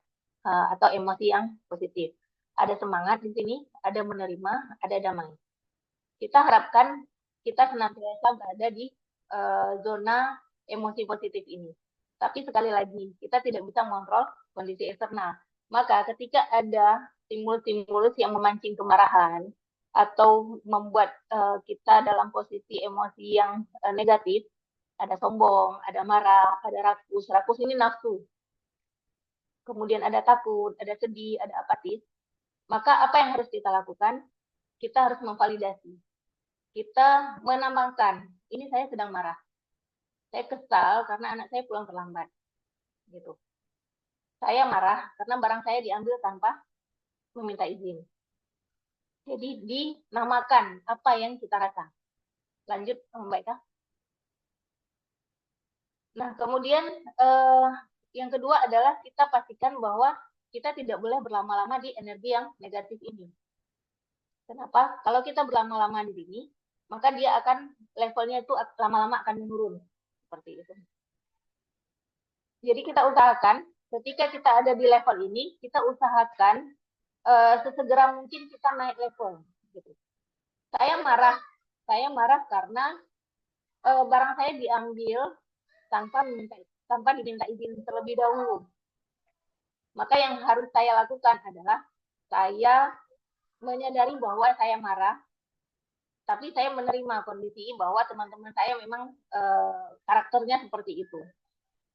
atau emosi yang positif. Ada semangat di sini, ada menerima, ada damai. Kita harapkan kita senantiasa berada di zona emosi positif ini. Tapi sekali lagi, kita tidak bisa mengontrol kondisi eksternal. Maka ketika ada stimulus-stimulus yang memancing kemarahan atau membuat kita dalam posisi emosi yang negatif, ada sombong, ada marah, ada rakus. Rakus ini nafsu. Kemudian ada takut, ada sedih, ada apatis. Maka apa yang harus kita lakukan? Kita harus memvalidasi. Kita menambahkan, ini saya sedang marah. Saya kesal karena anak saya pulang terlambat. Gitu. Saya marah karena barang saya diambil tanpa meminta izin. Jadi dinamakan apa yang kita rasa. Lanjut, Mbak Eka. Nah, kemudian yang kedua adalah kita pastikan bahwa kita tidak boleh berlama-lama di energi yang negatif ini. Kenapa? Kalau kita berlama-lama di sini, maka dia akan levelnya itu lama-lama akan menurun. Seperti itu. Jadi kita usahakan ketika kita ada di level ini, kita usahakan sesegera mungkin kita naik level. Gitu. Saya marah karena barang saya diambil tanpa diminta izin terlebih dahulu. Maka yang harus saya lakukan adalah saya menyadari bahwa saya marah, tapi saya menerima kondisi bahwa teman-teman saya memang karakternya seperti itu.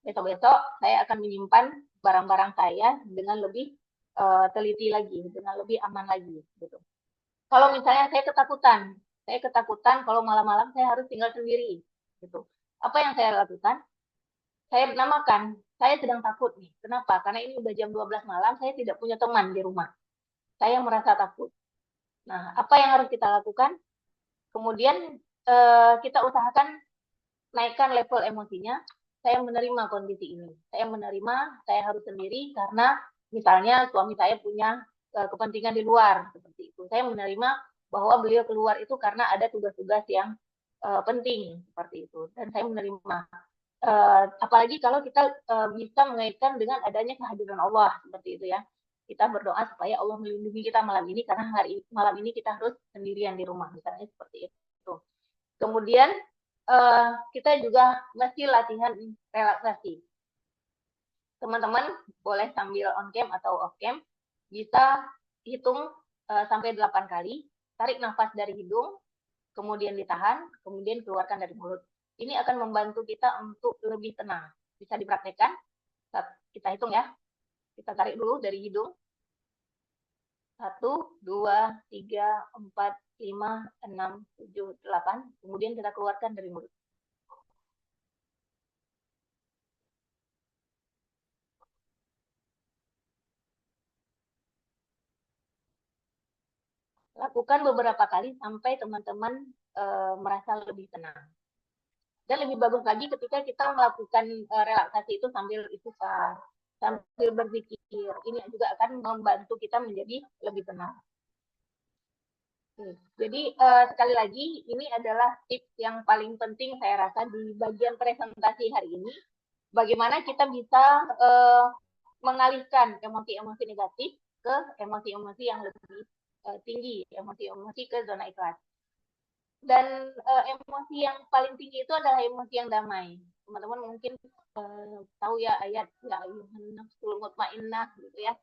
Besok-besok saya akan menyimpan barang-barang saya dengan lebih teliti lagi, dengan lebih aman lagi. Gitu. Kalau misalnya saya ketakutan kalau malam-malam saya harus tinggal sendiri. Gitu. Apa yang saya lakukan? Saya namakan, saya sedang takut nih. Kenapa? Karena ini udah jam 12 malam, saya tidak punya teman di rumah. Saya merasa takut. Nah, apa yang harus kita lakukan? Kemudian kita usahakan naikkan level emosinya. Saya menerima kondisi ini. Saya menerima, saya harus sendiri karena misalnya suami saya punya kepentingan di luar. Seperti itu. Saya menerima bahwa beliau keluar itu karena ada tugas-tugas yang penting. Seperti itu. Dan saya menerima. Apalagi kalau kita bisa mengaitkan dengan adanya kehadiran Allah seperti itu ya. kita berdoa supaya Allah melindungi kita malam ini karena malam ini kita harus sendirian di rumah, misalnya seperti itu. Kemudian kita juga mesti latihan relaksasi. Teman-teman boleh sambil on cam atau off cam bisa hitung sampai 8 kali, tarik nafas dari hidung, kemudian ditahan, kemudian keluarkan dari mulut. Ini akan membantu kita untuk lebih tenang. Bisa dipraktekkan. Kita hitung ya. Kita tarik dulu dari hidung. 1, 2, 3, 4, 5, 6, 7, 8. Kemudian kita keluarkan dari mulut. Lakukan beberapa kali sampai teman-teman merasa lebih tenang. Dan lebih bagus lagi ketika kita melakukan relaksasi itu sambil istighfar, sambil berpikir. Ini juga akan membantu kita menjadi lebih tenang. Jadi sekali lagi ini adalah tips yang paling penting saya rasa di bagian presentasi hari ini. Bagaimana kita bisa mengalihkan emosi-emosi negatif ke emosi-emosi yang lebih tinggi, emosi-emosi ke zona ikhlas. Dan emosi yang paling tinggi itu adalah emosi yang damai. Teman-teman mungkin tahu ya ayat ya ayyuhan nafsul mutmainnah gitu ya.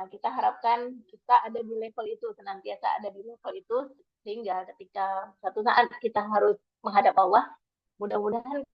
Kita harapkan kita ada di level itu, senantiasa ada di level itu, sehingga ketika suatu saat kita harus menghadap Allah, mudah-mudahan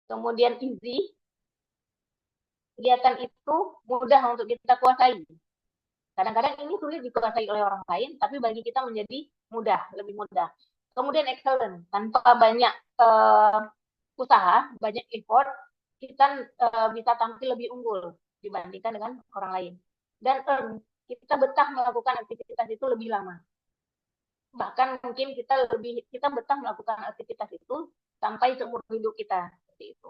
kemudian easy, kegiatan itu mudah untuk kita kuasai. Kadang-kadang ini sulit dikuasai oleh orang lain, tapi bagi kita menjadi mudah, lebih mudah. Kemudian excellent, tanpa banyak usaha, banyak effort, kita bisa tampil lebih unggul dibandingkan dengan orang lain. Dan kita betah melakukan aktivitas itu lebih lama. Bahkan mungkin kita betah melakukan aktivitas itu sampai seumur hidup kita seperti itu.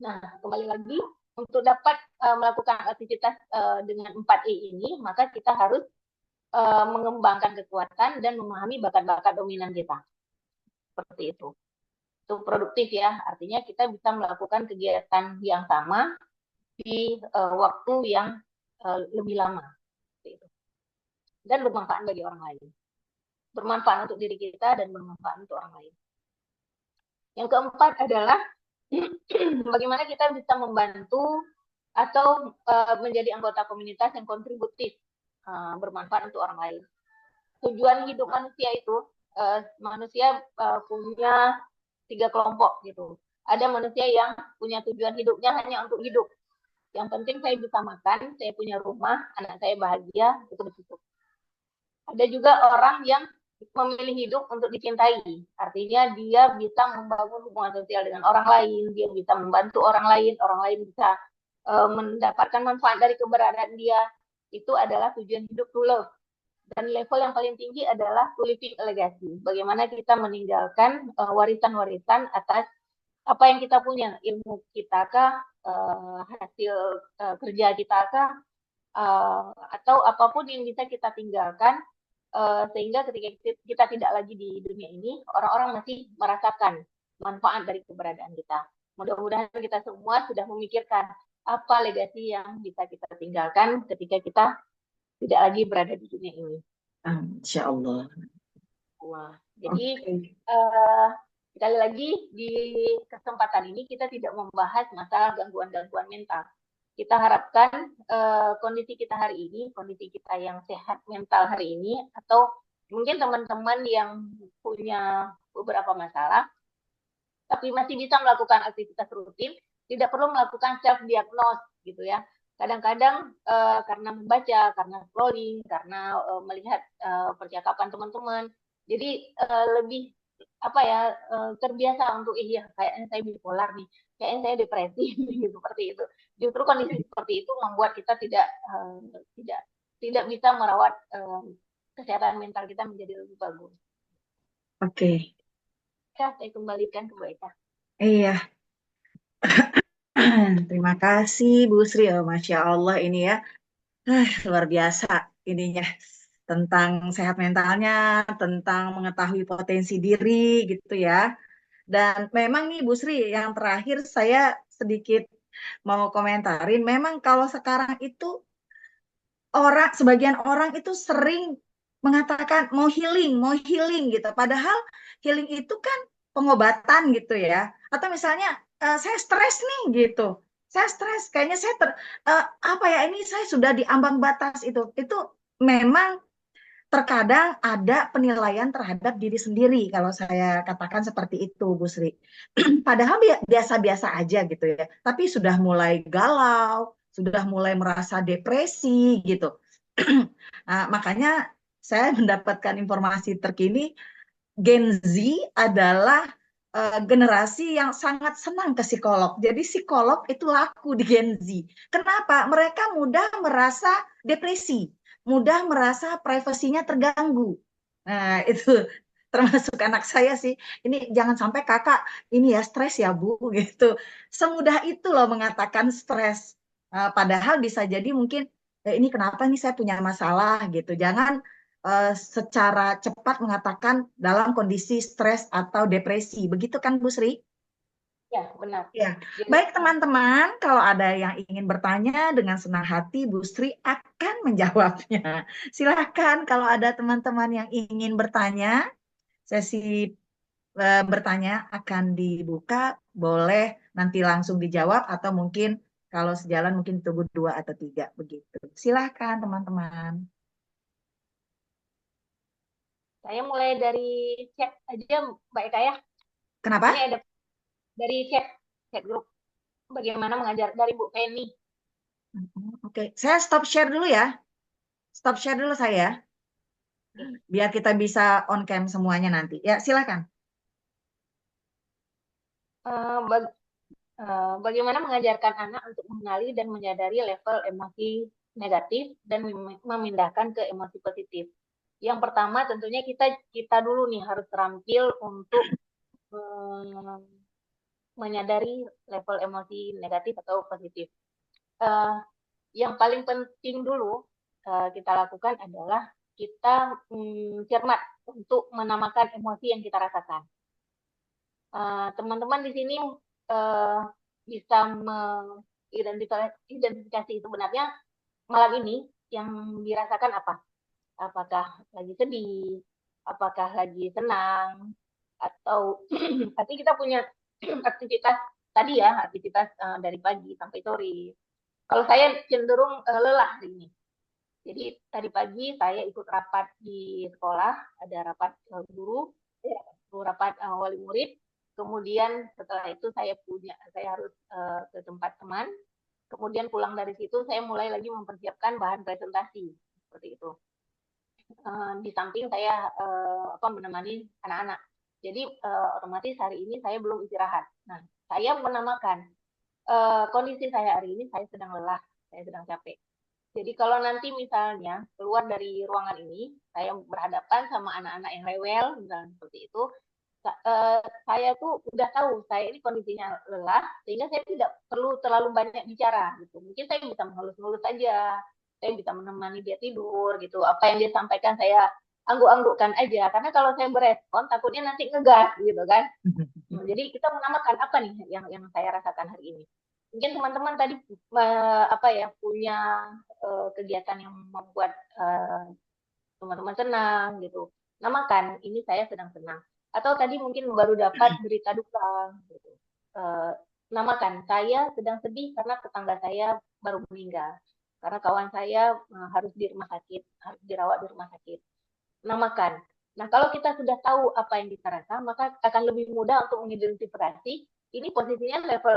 Nah, kembali lagi untuk dapat melakukan aktivitas dengan 4E ini, maka kita harus mengembangkan kekuatan dan memahami bakat-bakat dominan kita. Seperti itu. Itu produktif ya, artinya kita bisa melakukan kegiatan yang sama di waktu yang lebih lama. Seperti itu. Dan bermanfaat bagi orang lain. Bermanfaat untuk diri kita dan bermanfaat untuk orang lain. Yang keempat adalah bagaimana kita bisa membantu atau menjadi anggota komunitas yang kontributif, bermanfaat untuk orang lain. Tujuan hidup manusia itu, manusia punya 3 kelompok gitu. Ada manusia yang punya tujuan hidupnya hanya untuk hidup. Yang penting saya bisa makan, saya punya rumah, anak saya bahagia, itu cukup. Ada juga orang yang memilih hidup untuk dicintai. Artinya dia bisa membangun hubungan sosial dengan orang lain, dia bisa membantu orang lain bisa mendapatkan manfaat dari keberadaan dia. Itu adalah tujuan hidup to love. Dan level yang paling tinggi adalah to living a legacy. Bagaimana kita meninggalkan warisan-warisan atas apa yang kita punya, ilmu kita kah, hasil kerja kita kah, atau apapun yang bisa kita tinggalkan, sehingga ketika kita tidak lagi di dunia ini, orang-orang masih merasakan manfaat dari keberadaan kita. Mudah-mudahan kita semua sudah memikirkan apa legasi yang bisa kita tinggalkan ketika kita tidak lagi berada di dunia ini. Insya Allah. Wah, jadi sekali lagi di kesempatan ini kita tidak membahas masalah gangguan-gangguan mental. Kita harapkan kondisi kita hari ini, kondisi kita yang sehat mental hari ini, atau mungkin teman-teman yang punya beberapa masalah, tapi masih bisa melakukan aktivitas rutin, tidak perlu melakukan self-diagnose gitu ya. Kadang-kadang karena membaca, karena scrolling, karena melihat percakapan teman-teman, jadi lebih apa ya, terbiasa untuk iya kayaknya saya bipolar nih, kayaknya saya depresi gitu, seperti itu. Justru kondisi seperti itu membuat kita tidak tidak bisa merawat kesehatan mental kita menjadi lebih bagus. Oke. Ya, saya kembalikan ke Mbak Eka. Iya. Terima kasih Bu Sri. Oh, Masya Allah ini ya. Luar biasa ininya. Tentang sehat mentalnya, tentang mengetahui potensi diri gitu ya. Dan memang nih Bu Sri, yang terakhir saya sedikit mau komentarin. Memang kalau sekarang itu sebagian orang itu sering mengatakan mau healing gitu. Padahal healing itu kan pengobatan gitu ya. Atau misalnya saya stres nih gitu. Saya stres, kayaknya apa ya ini saya sudah di ambang batas itu. Itu memang terkadang ada penilaian terhadap diri sendiri kalau saya katakan seperti itu, Bu Sri. Padahal biasa-biasa aja gitu ya. Tapi sudah mulai galau, sudah mulai merasa depresi gitu. Nah, makanya saya mendapatkan informasi terkini, Gen Z adalah generasi yang sangat senang ke psikolog. Jadi psikolog itu laku di Gen Z. Kenapa? Mereka mudah merasa depresi, mudah merasa privasinya terganggu. Nah, itu termasuk anak saya sih. Ini jangan sampai kakak ini ya stres ya Bu gitu. Semudah itu loh mengatakan stres. Padahal bisa jadi mungkin ini kenapa nih saya punya masalah gitu. Jangan secara cepat mengatakan dalam kondisi stres atau depresi. Begitu kan Bu Sri? Ya, benar. Ya, Jadi baik teman-teman, kalau ada yang ingin bertanya dengan senang hati, Bu Sri akan menjawabnya. Silakan kalau ada teman-teman yang ingin bertanya, sesi bertanya akan dibuka, boleh nanti langsung dijawab atau mungkin kalau sejalan mungkin tunggu 2 atau 3 begitu. Silakan teman-teman. saya mulai dari chat aja Mbak Eka ya. Ini Kenapa? ada dari chat grup bagaimana mengajar dari Bu Penny. Oke, saya stop share dulu ya. Stop share dulu saya, Oke. biar kita bisa on cam semuanya nanti. Ya, silakan. Eh, bag- bagaimana mengajarkan anak untuk mengenali dan menyadari level emosi negatif dan memindahkan ke emosi positif. Yang pertama tentunya kita kita dulu nih harus terampil untuk eh, menyadari level emosi negatif atau positif. Eh, yang paling penting dulu kita lakukan adalah kita cermat untuk menamakan emosi yang kita rasakan. Teman-teman di sini uh, bisa mengidentifikasi sebenarnya malam ini yang dirasakan apa? Apakah lagi sedih? Apakah lagi senang? Atau pasti kita punya aktivitas tadi ya, aktivitas dari pagi sampai sore. Kalau saya cenderung lelah hari ini. Jadi tadi pagi saya ikut rapat di sekolah, ada rapat guru, rapat wali murid. Kemudian setelah itu saya harus ke tempat teman. Kemudian pulang dari situ saya mulai lagi mempersiapkan bahan presentasi seperti itu. Di samping saya menemani anak-anak. Jadi otomatis hari ini saya belum istirahat. Nah, saya menamakan kondisi saya hari ini saya sedang lelah, saya sedang capek. Jadi kalau nanti misalnya keluar dari ruangan ini, saya berhadapan sama anak-anak yang rewel, misalnya seperti itu, saya tuh udah tahu saya ini kondisinya lelah, sehingga saya tidak perlu terlalu banyak bicara gitu. Mungkin saya bisa mengelus-ngelus saja, saya bisa menemani dia tidur gitu. Apa yang dia sampaikan saya angguk-anggukkan aja, karena kalau saya berespon takutnya nanti ngegas gitu kan. Jadi kita menamakan apa nih yang saya rasakan hari ini. Mungkin teman-teman tadi punya kegiatan yang membuat teman-teman senang gitu. Namakan ini saya sedang senang. Atau tadi mungkin baru dapat berita duka gitu. Eh, Namakan saya sedang sedih karena tetangga saya baru meninggal. Karena kawan saya harus di rumah sakit, harus dirawat di rumah sakit. Namakan. Nah, kalau kita sudah tahu apa yang kita rasa, maka akan lebih mudah untuk mengidentifikasi ini posisinya level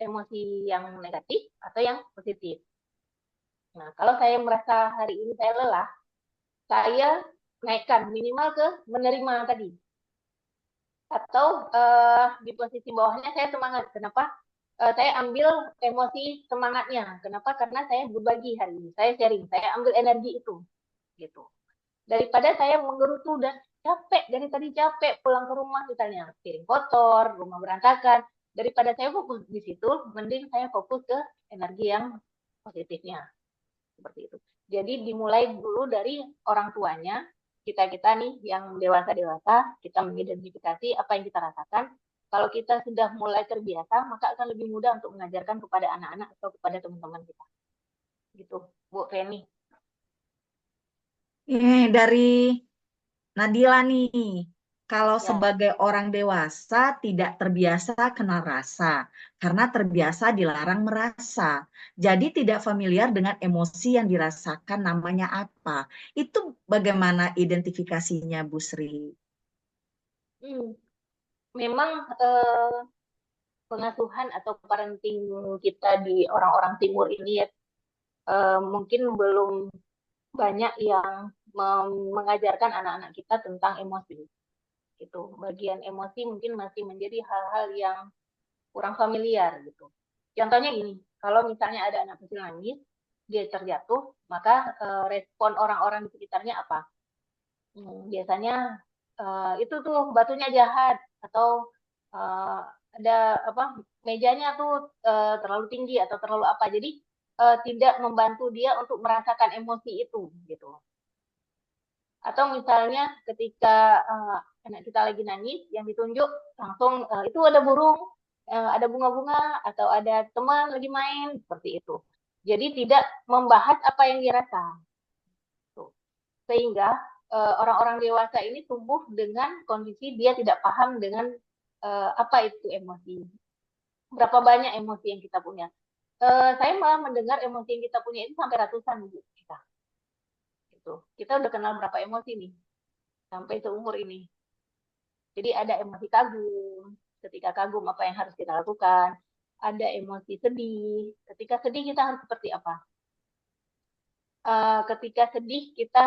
emosi yang negatif atau yang positif. Nah, kalau saya merasa hari ini saya lelah, saya naikkan minimal ke menerima tadi. Atau di posisi bawahnya saya semangat. Kenapa? Saya ambil emosi semangatnya. Kenapa? Karena saya berbagi hari ini. Saya sharing. Saya ambil energi itu. Gitu. Daripada saya menggerutu dan capek. Dari tadi capek pulang ke rumah misalnya. Piring kotor, rumah berantakan. Daripada saya fokus di situ, mending saya fokus ke energi yang positifnya. Seperti itu. Jadi dimulai dulu dari orang tuanya, kita-kita nih yang dewasa-dewasa, kita mengidentifikasi apa yang kita rasakan. Kalau kita sudah mulai terbiasa, maka akan lebih mudah untuk mengajarkan kepada anak-anak atau kepada teman-teman kita. Gitu, Bu Feni. Dari Nadila nih, kalau Ya. sebagai orang dewasa tidak terbiasa kenal rasa, karena terbiasa dilarang merasa. Jadi tidak familiar dengan emosi yang dirasakan namanya apa. Itu bagaimana identifikasinya, Bu Sri? Memang pengasuhan atau parenting kita di orang-orang timur ini ya, mungkin belum banyak yang mengajarkan anak-anak kita tentang emosi. Gitu. Bagian emosi mungkin masih menjadi hal-hal yang kurang familiar gitu. Contohnya gini, kalau misalnya ada anak kecil nangis, dia terjatuh, maka respon orang-orang di sekitarnya apa? Biasanya itu tuh batunya jahat atau ada apa mejanya tuh terlalu tinggi atau terlalu apa. Jadi tidak membantu dia untuk merasakan emosi itu gitu. Atau misalnya ketika anak kita lagi nangis, yang ditunjuk langsung itu ada burung, ada bunga-bunga, atau ada teman lagi main, seperti itu. Jadi tidak membahas apa yang dirasa. Tuh. Sehingga orang-orang dewasa ini tumbuh dengan kondisi dia tidak paham dengan apa itu emosi. Berapa banyak emosi yang kita punya. Saya malah mendengar emosi yang kita punya itu sampai ratusan Bu, kita. Gitu. Kita udah kenal berapa emosi nih sampai seumur ini. Jadi ada emosi kagum, ketika kagum apa yang harus kita lakukan. Ada emosi sedih, ketika sedih kita harus seperti apa. Ketika sedih kita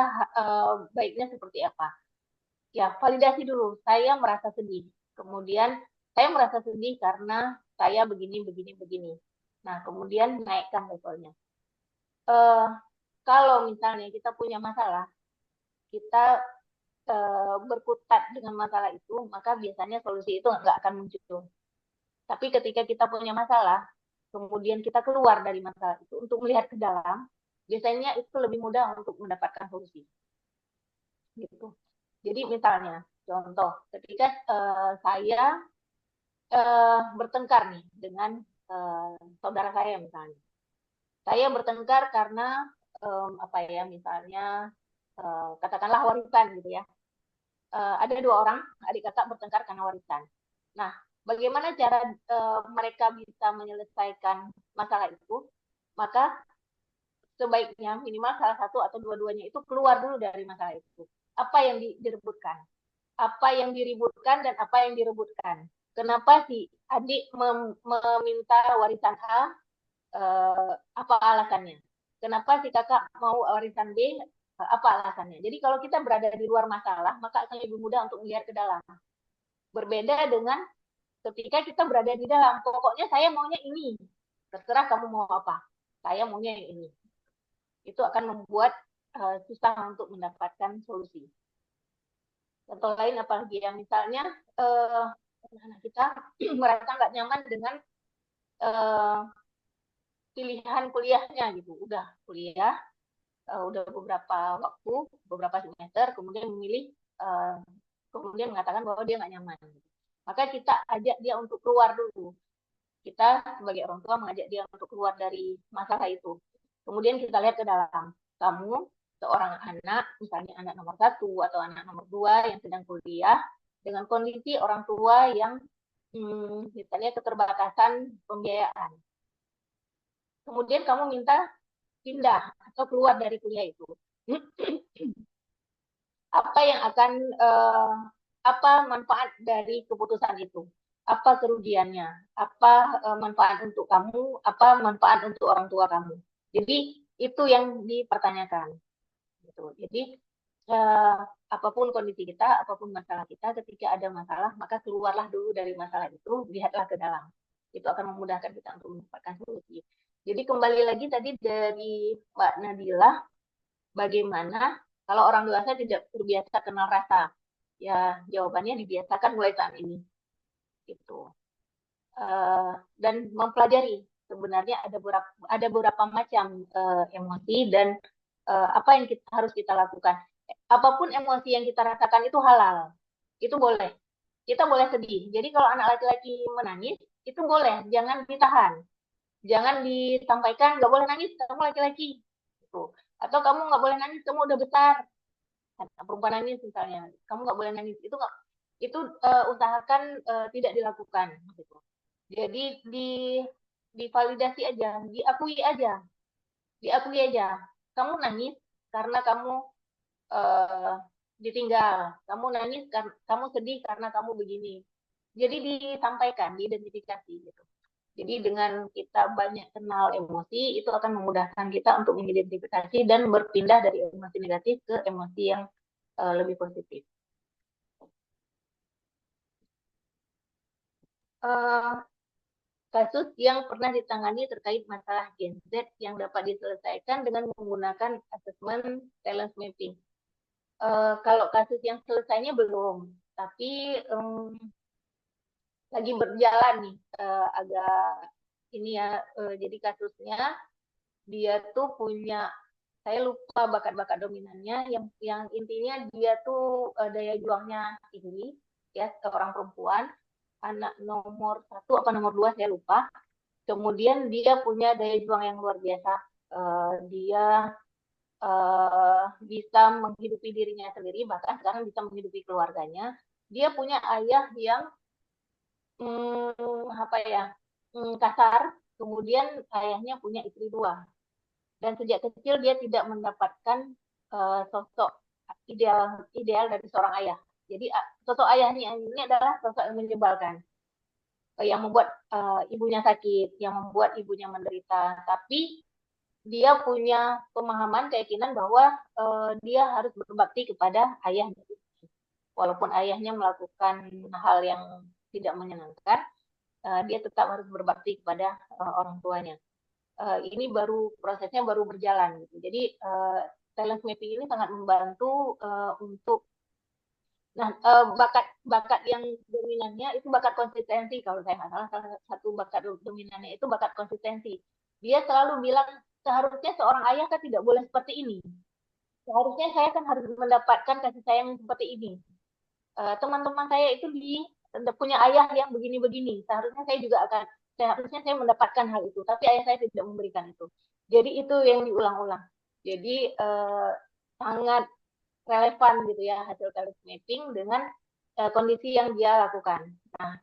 baiknya seperti apa. Ya, validasi dulu. Saya merasa sedih. Kemudian saya merasa sedih karena saya begini, begini, begini. Nah, kemudian naikkan levelnya. Uh, Kalau misalnya kita punya masalah, kita berkutat dengan masalah itu, maka biasanya solusi itu nggak akan muncul. Tapi ketika kita punya masalah, kemudian kita keluar dari masalah itu untuk melihat ke dalam, biasanya itu lebih mudah untuk mendapatkan solusi. Gitu. Jadi misalnya, contoh, ketika saya bertengkar nih dengan saudara saya misalnya, saya bertengkar karena apa ya, misalnya katakanlah warisan gitu ya. Ada dua orang adik kakak bertengkar karena warisan. Nah, bagaimana cara mereka bisa menyelesaikan masalah itu? Maka sebaiknya minimal salah satu atau dua-duanya itu keluar dulu dari masalah itu. Apa yang direbutkan? Apa yang diributkan dan apa yang direbutkan? Kenapa si adik meminta warisan A? Apa alasannya? Kenapa si kakak mau warisan B? Apa alasannya? Jadi kalau kita berada di luar masalah, maka akan lebih mudah untuk melihat ke dalam. Berbeda dengan ketika kita berada di dalam, pokoknya saya maunya ini. Terserah kamu mau apa. Saya maunya yang ini. Itu akan membuat susah untuk mendapatkan solusi. Contoh lain apalagi yang misalnya anak kita merasa nggak nyaman dengan pilihan kuliahnya gitu. Udah kuliah, udah beberapa waktu, beberapa semester, kemudian memilih, kemudian mengatakan bahwa dia nggak nyaman. Maka kita ajak dia untuk keluar dulu. Kita sebagai orang tua mengajak dia untuk keluar dari masalah itu. Kemudian kita lihat ke dalam. Kamu seorang anak, misalnya anak nomor 1 atau anak nomor 2 yang sedang kuliah, dengan kondisi orang tua yang misalnya keterbatasan pembiayaan. Kemudian kamu minta pindah atau keluar dari kuliah itu. Apa yang akan apa manfaat dari keputusan itu? Apa kerugiannya? Apa manfaat untuk kamu? Apa manfaat untuk orang tua kamu? Jadi itu yang dipertanyakan. Gitu. Jadi eh, apapun kondisi kita, apapun masalah kita, ketika ada masalah, maka keluarlah dulu dari masalah itu, lihatlah ke dalam. Itu akan memudahkan kita untuk mendapatkan solusi. Jadi kembali lagi tadi dari Mbak Nadila, bagaimana kalau orang dewasa tidak terbiasa kenal rasa? Ya, jawabannya dibiasakan mulai saat ini. Gitu. Dan mempelajari sebenarnya ada beberapa macam emosi dan apa yang harus kita lakukan. Apapun emosi yang kita rasakan itu halal, itu boleh. Kita boleh sedih. Jadi kalau anak laki-laki menangis itu boleh, jangan ditahan, jangan disampaikan nggak boleh nangis, kamu laki-laki. Gitu. Atau kamu nggak boleh nangis, kamu udah besar. Perempuan nangis misalnya, kamu nggak boleh nangis. Itu usahakan tidak dilakukan. Gitu. Jadi divalidasi aja, diakui aja. Kamu nangis karena kamu eh, ditinggal, kamu nangis, kamu sedih karena kamu begini. Jadi disampaikan, diidentifikasi gitu. Jadi dengan kita banyak kenal emosi, itu akan memudahkan kita untuk mengidentifikasi dan berpindah dari emosi negatif ke emosi yang lebih positif. Eh, Kasus yang pernah ditangani terkait masalah Gen Z yang dapat diselesaikan dengan menggunakan asesmen talent mapping. Kalau kasus yang selesainya belum, tapi lagi berjalan nih, agak ini ya. Jadi kasusnya dia tuh punya, saya lupa bakat-bakat dominannya, yang intinya dia tuh daya juangnya tinggi, ya, seorang perempuan, anak nomor satu apa nomor dua saya lupa. Kemudian dia punya daya juang yang luar biasa. Dia bisa menghidupi dirinya sendiri, bahkan sekarang bisa menghidupi keluarganya. Dia punya ayah yang apa ya, kasar. Kemudian ayahnya punya istri dua. Dan sejak kecil dia tidak mendapatkan sosok ideal ideal dari seorang ayah. Jadi sosok ayahnya ini adalah sosok yang menyebalkan, yang membuat ibunya sakit, yang membuat ibunya menderita. Tapi dia punya pemahaman, keyakinan bahwa dia harus berbakti kepada ayahnya. Walaupun ayahnya melakukan hal yang tidak menyenangkan, dia tetap harus berbakti kepada orang tuanya. Ini prosesnya baru berjalan gitu. Jadi talent mapping ini sangat membantu untuk, nah, bakat yang dominannya itu bakat konsistensi. Kalau saya nggak salah, salah satu bakat dominannya itu bakat konsistensi. Dia selalu bilang, seharusnya seorang ayah kan tidak boleh seperti ini. Seharusnya saya kan harus mendapatkan kasih sayang seperti ini. Teman-teman saya itu punya ayah yang begini-begini. Seharusnya saya mendapatkan hal itu, tapi ayah saya tidak memberikan itu. Jadi itu yang diulang-ulang. Jadi sangat relevan gitu ya hasil talent mapping dengan kondisi yang dia lakukan. Nah,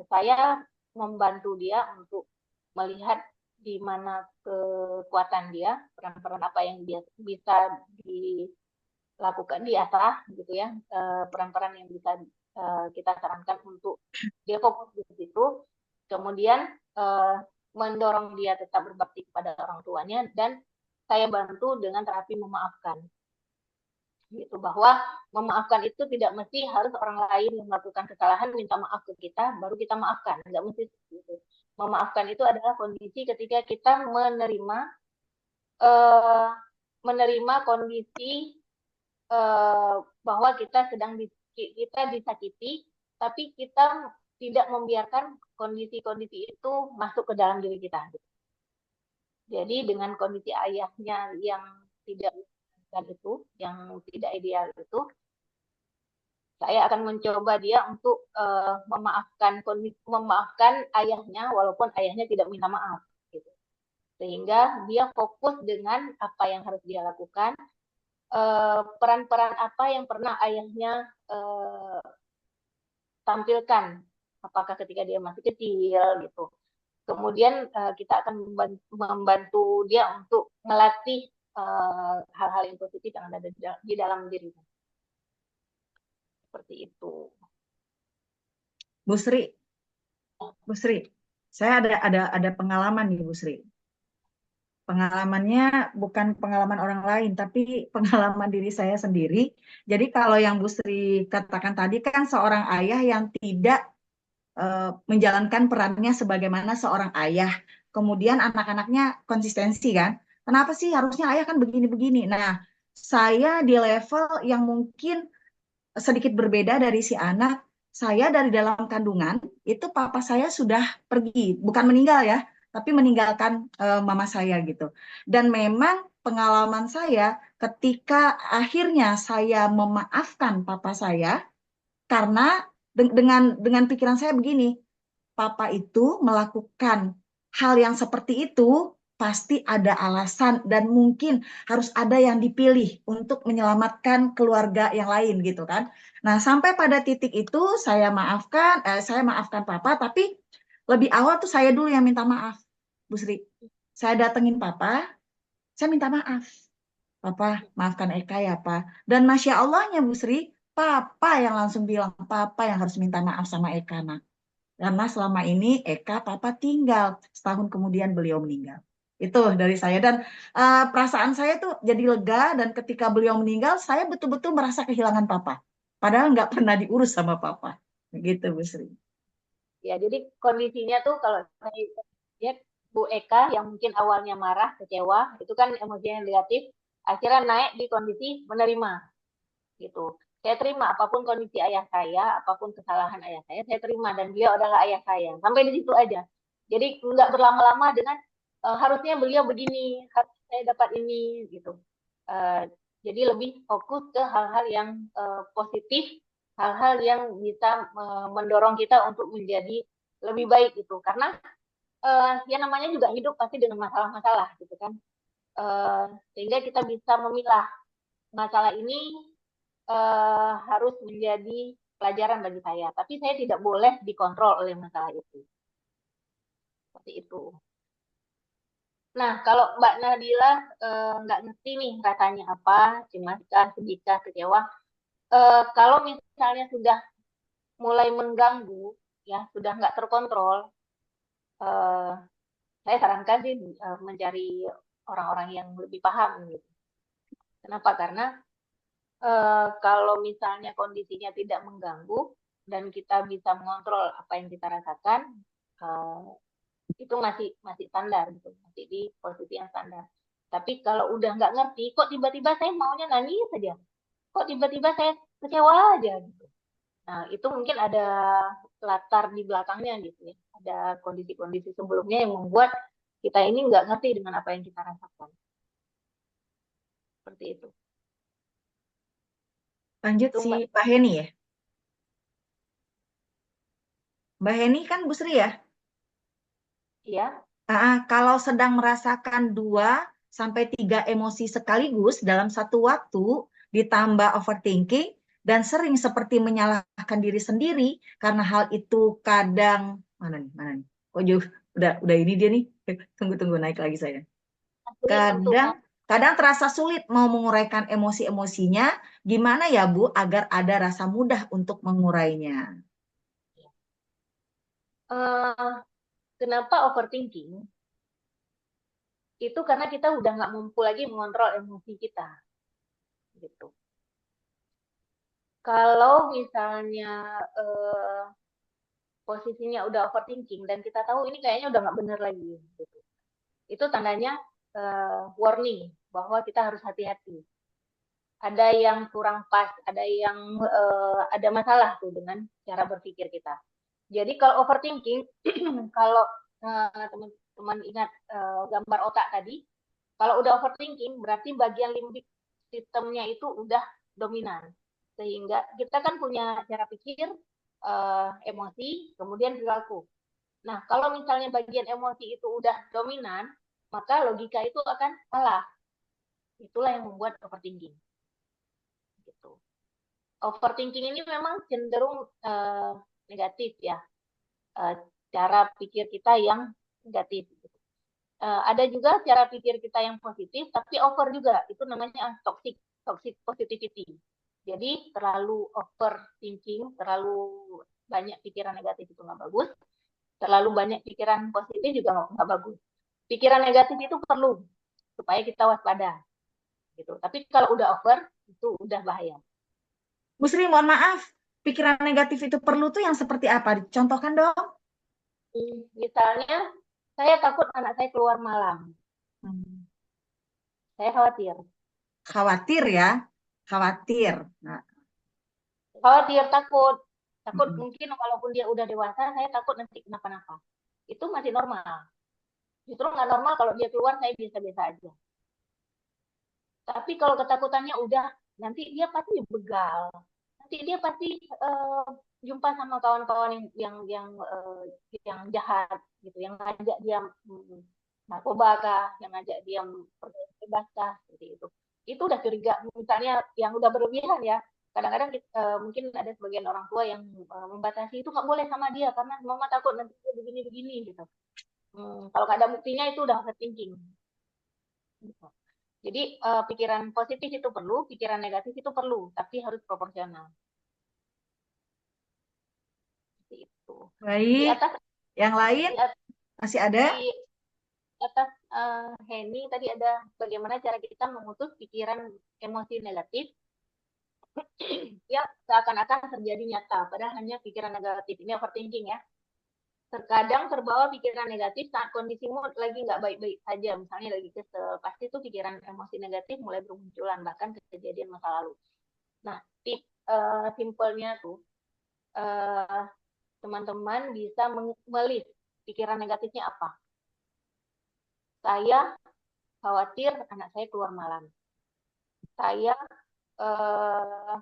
saya membantu dia untuk melihat di mana kekuatan dia, peran-peran apa yang dia bisa dilakukan, diasah gitu ya, peran-peran yang bisa kita sarankan untuk dia fokus di situ, kemudian mendorong dia tetap berbakti kepada orang tuanya, dan saya bantu dengan terapi memaafkan. Gitu, bahwa memaafkan itu tidak mesti harus orang lain yang melakukan kesalahan minta maaf ke kita baru kita maafkan, nggak mesti gitu. Memaafkan itu adalah kondisi ketika kita eh, menerima kondisi bahwa kita disakiti, tapi kita tidak membiarkan kondisi-kondisi itu masuk ke dalam diri kita. Jadi dengan kondisi ayahnya yang tidak yang tidak ideal itu, saya akan mencoba dia untuk memaafkan ayahnya walaupun ayahnya tidak minta maaf, gitu. Sehingga dia fokus dengan apa yang harus dia lakukan, peran-peran apa yang pernah ayahnya tampilkan, apakah ketika dia masih kecil gitu. Kemudian kita akan membantu dia untuk melatih hal-hal yang positif yang ada di dalam dirinya. Seperti itu. Bu Sri, saya ada pengalaman nih Bu Sri. Pengalamannya bukan pengalaman orang lain, tapi pengalaman diri saya sendiri. Jadi kalau yang Bu Sri katakan tadi kan seorang ayah yang tidak menjalankan perannya sebagaimana seorang ayah. Kemudian anak-anaknya konsistensi kan. Kenapa sih harusnya ayah kan begini-begini? Nah, saya di level yang mungkin sedikit berbeda dari si anak. Saya dari dalam kandungan itu papa saya sudah pergi, bukan meninggal ya, tapi meninggalkan mama saya gitu. Dan memang pengalaman saya ketika akhirnya saya memaafkan papa saya karena dengan pikiran saya begini, papa itu melakukan hal yang seperti itu pasti ada alasan dan mungkin harus ada yang dipilih untuk menyelamatkan keluarga yang lain gitu kan. Nah, sampai pada titik itu saya maafkan papa, tapi lebih awal tuh saya dulu yang minta maaf, Bu Sri. Saya datengin papa, saya minta maaf. Papa, maafkan Eka ya, Pak. Dan Masya Allahnya, Bu Sri, Papa yang langsung bilang, Papa yang harus minta maaf sama Eka, nak. Karena selama ini Eka, Papa tinggal. Setahun kemudian beliau meninggal. Itu dari saya. Dan perasaan saya tuh jadi lega, dan ketika beliau meninggal, saya betul-betul merasa kehilangan Papa. Padahal nggak pernah diurus sama Papa. Begitu, Bu Sri. Ya, jadi kondisinya tuh kalau saya lihat Bu Eka yang mungkin awalnya marah, kecewa, itu kan emosinya negatif, akhirnya naik di kondisi menerima gitu. Saya terima apapun kondisi ayah saya, apapun kesalahan ayah saya terima dan beliau adalah ayah saya. Sampai di situ aja. Jadi nggak berlama-lama dengan harusnya beliau begini, harus saya dapat ini gitu. Uh, jadi lebih fokus ke hal-hal yang positif, hal-hal yang bisa mendorong kita untuk menjadi lebih baik gitu. Karena ya namanya juga hidup pasti dengan masalah-masalah gitu kan. Sehingga kita bisa memilah masalah ini harus menjadi pelajaran bagi saya. Tapi saya tidak boleh dikontrol oleh masalah itu. Seperti itu. Nah, kalau Mbak Nadila nggak ngerti nih rasanya apa, cemas kah, sedih kah, kecewa. Kalau misalnya sudah mulai mengganggu, ya sudah nggak terkontrol, eh, saya sarankan sih mencari orang-orang yang lebih paham gitu. Kenapa? Karena kalau misalnya kondisinya tidak mengganggu dan kita bisa mengontrol apa yang kita rasakan, eh, itu masih masih standar gitu, masih di posisi yang standar. Tapi kalau udah nggak ngerti, kok tiba-tiba saya maunya nangis saja, kok tiba-tiba saya kecewa aja gitu. Nah, itu mungkin ada latar di belakangnya gitu ya. Ada kondisi-kondisi sebelumnya yang membuat kita ini nggak ngerti dengan apa yang kita rasakan. Seperti itu. Lanjut Itu si Mbak. Mbak Heni ya. Mbak Heni kan Bu Sri ya. Ya. Kalau sedang merasakan 2 sampai 3 emosi sekaligus dalam satu waktu, ditambah overthinking, dan sering seperti menyalahkan diri sendiri, karena hal itu kadang, mana nih, kok jauh, udah ini dia nih, tunggu naik lagi saya. Sulit untuk Kadang terasa sulit mau menguraikan emosi-emosinya, gimana ya Bu, agar ada rasa mudah untuk mengurainya? kenapa overthinking? Itu karena kita udah nggak mampu lagi mengontrol emosi kita. Gitu. Kalau misalnya posisinya udah overthinking dan kita tahu ini kayaknya udah nggak bener lagi, gitu. Itu tandanya warning bahwa kita harus hati-hati. Ada yang kurang pas, ada yang ada masalah tuh dengan cara berpikir kita. Jadi kalau overthinking, kalau teman-teman ingat gambar otak tadi, kalau udah overthinking berarti bagian limbik sistemnya itu udah dominan. Sehingga kita kan punya cara pikir, emosi, kemudian perilaku. Nah, kalau misalnya bagian emosi itu udah dominan, maka logika itu akan salah. Itulah yang membuat overthinking. Gitu. Overthinking ini memang cenderung negatif ya, cara pikir kita yang negatif. Ada juga cara pikir kita yang positif, tapi over juga. Itu namanya toxic positivity. Jadi terlalu overthinking, terlalu banyak pikiran negatif itu nggak bagus. Terlalu banyak pikiran positif juga nggak bagus. pikiran negatif itu perlu supaya kita waspada gitu. Tapi kalau udah over itu udah bahaya. Bu Sri, mohon maaf, pikiran negatif itu perlu tuh yang seperti apa? Contohkan dong. Misalnya saya takut anak saya keluar malam. Saya khawatir. Khawatir ya, khawatir. Nah, Khawatir, takut. Takut mm-mm. mungkin walaupun dia udah dewasa, saya takut nanti kenapa-napa. Itu masih normal. Justru nggak normal kalau dia keluar saya biasa-biasa aja. Tapi kalau ketakutannya udah, nanti dia pasti begal. Nanti dia pasti jumpa sama kawan-kawan yang jahat gitu, yang ngajak dia narkoba kah, yang ngajak dia bebas kah, seperti itu. Itu udah curiga. Misalnya yang udah berlebihan ya. Kadang-kadang mungkin ada sebagian orang tua yang membatasi itu nggak boleh sama dia karena mama takut nanti dia begini-begini gitu. Kalau nggak ada buktinya itu udah overthinking. Gitu. Jadi pikiran positif itu perlu, pikiran negatif itu perlu, tapi harus proporsional. Seperti itu. Di Baik, atas yang lain di atas, masih ada? di atas Henny tadi ada bagaimana cara kita memutus pikiran emosi negatif ya seakan-akan terjadi nyata, padahal hanya pikiran negatif. Ini overthinking ya. Terkadang terbawa pikiran negatif saat kondisimu lagi nggak baik-baik saja, misalnya lagi kesel, pasti tuh pikiran emosi negatif mulai bermunculan, bahkan kejadian masa lalu. Nah, tips simpelnya tuh, uh, teman-teman bisa melis pikiran negatifnya apa. Saya khawatir anak saya keluar malam. Saya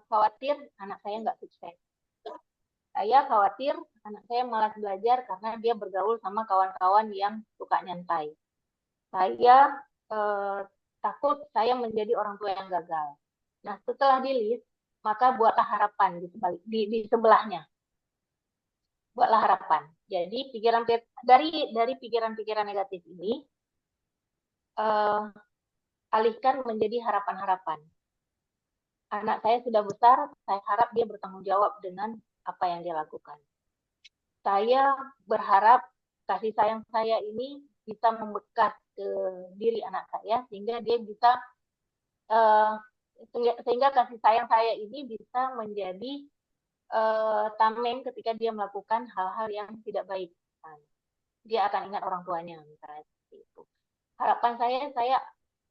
khawatir anak saya nggak sukses. Saya khawatir anak saya malas belajar karena dia bergaul sama kawan-kawan yang suka nyantai. Saya takut saya menjadi orang tua yang gagal. Nah, setelah di list, maka buatlah harapan di sebelahnya. Buatlah harapan. Jadi dari pikiran-pikiran negatif ini alihkan menjadi harapan-harapan. Anak saya sudah besar, saya harap dia bertanggung jawab dengan apa yang dia lakukan. Saya berharap kasih sayang saya ini bisa membekas ke diri anak saya sehingga dia bisa sehingga kasih sayang saya ini bisa menjadi tameng ketika dia melakukan hal-hal yang tidak baik. Dia akan ingat orang tuanya misalnya seperti itu. Harapan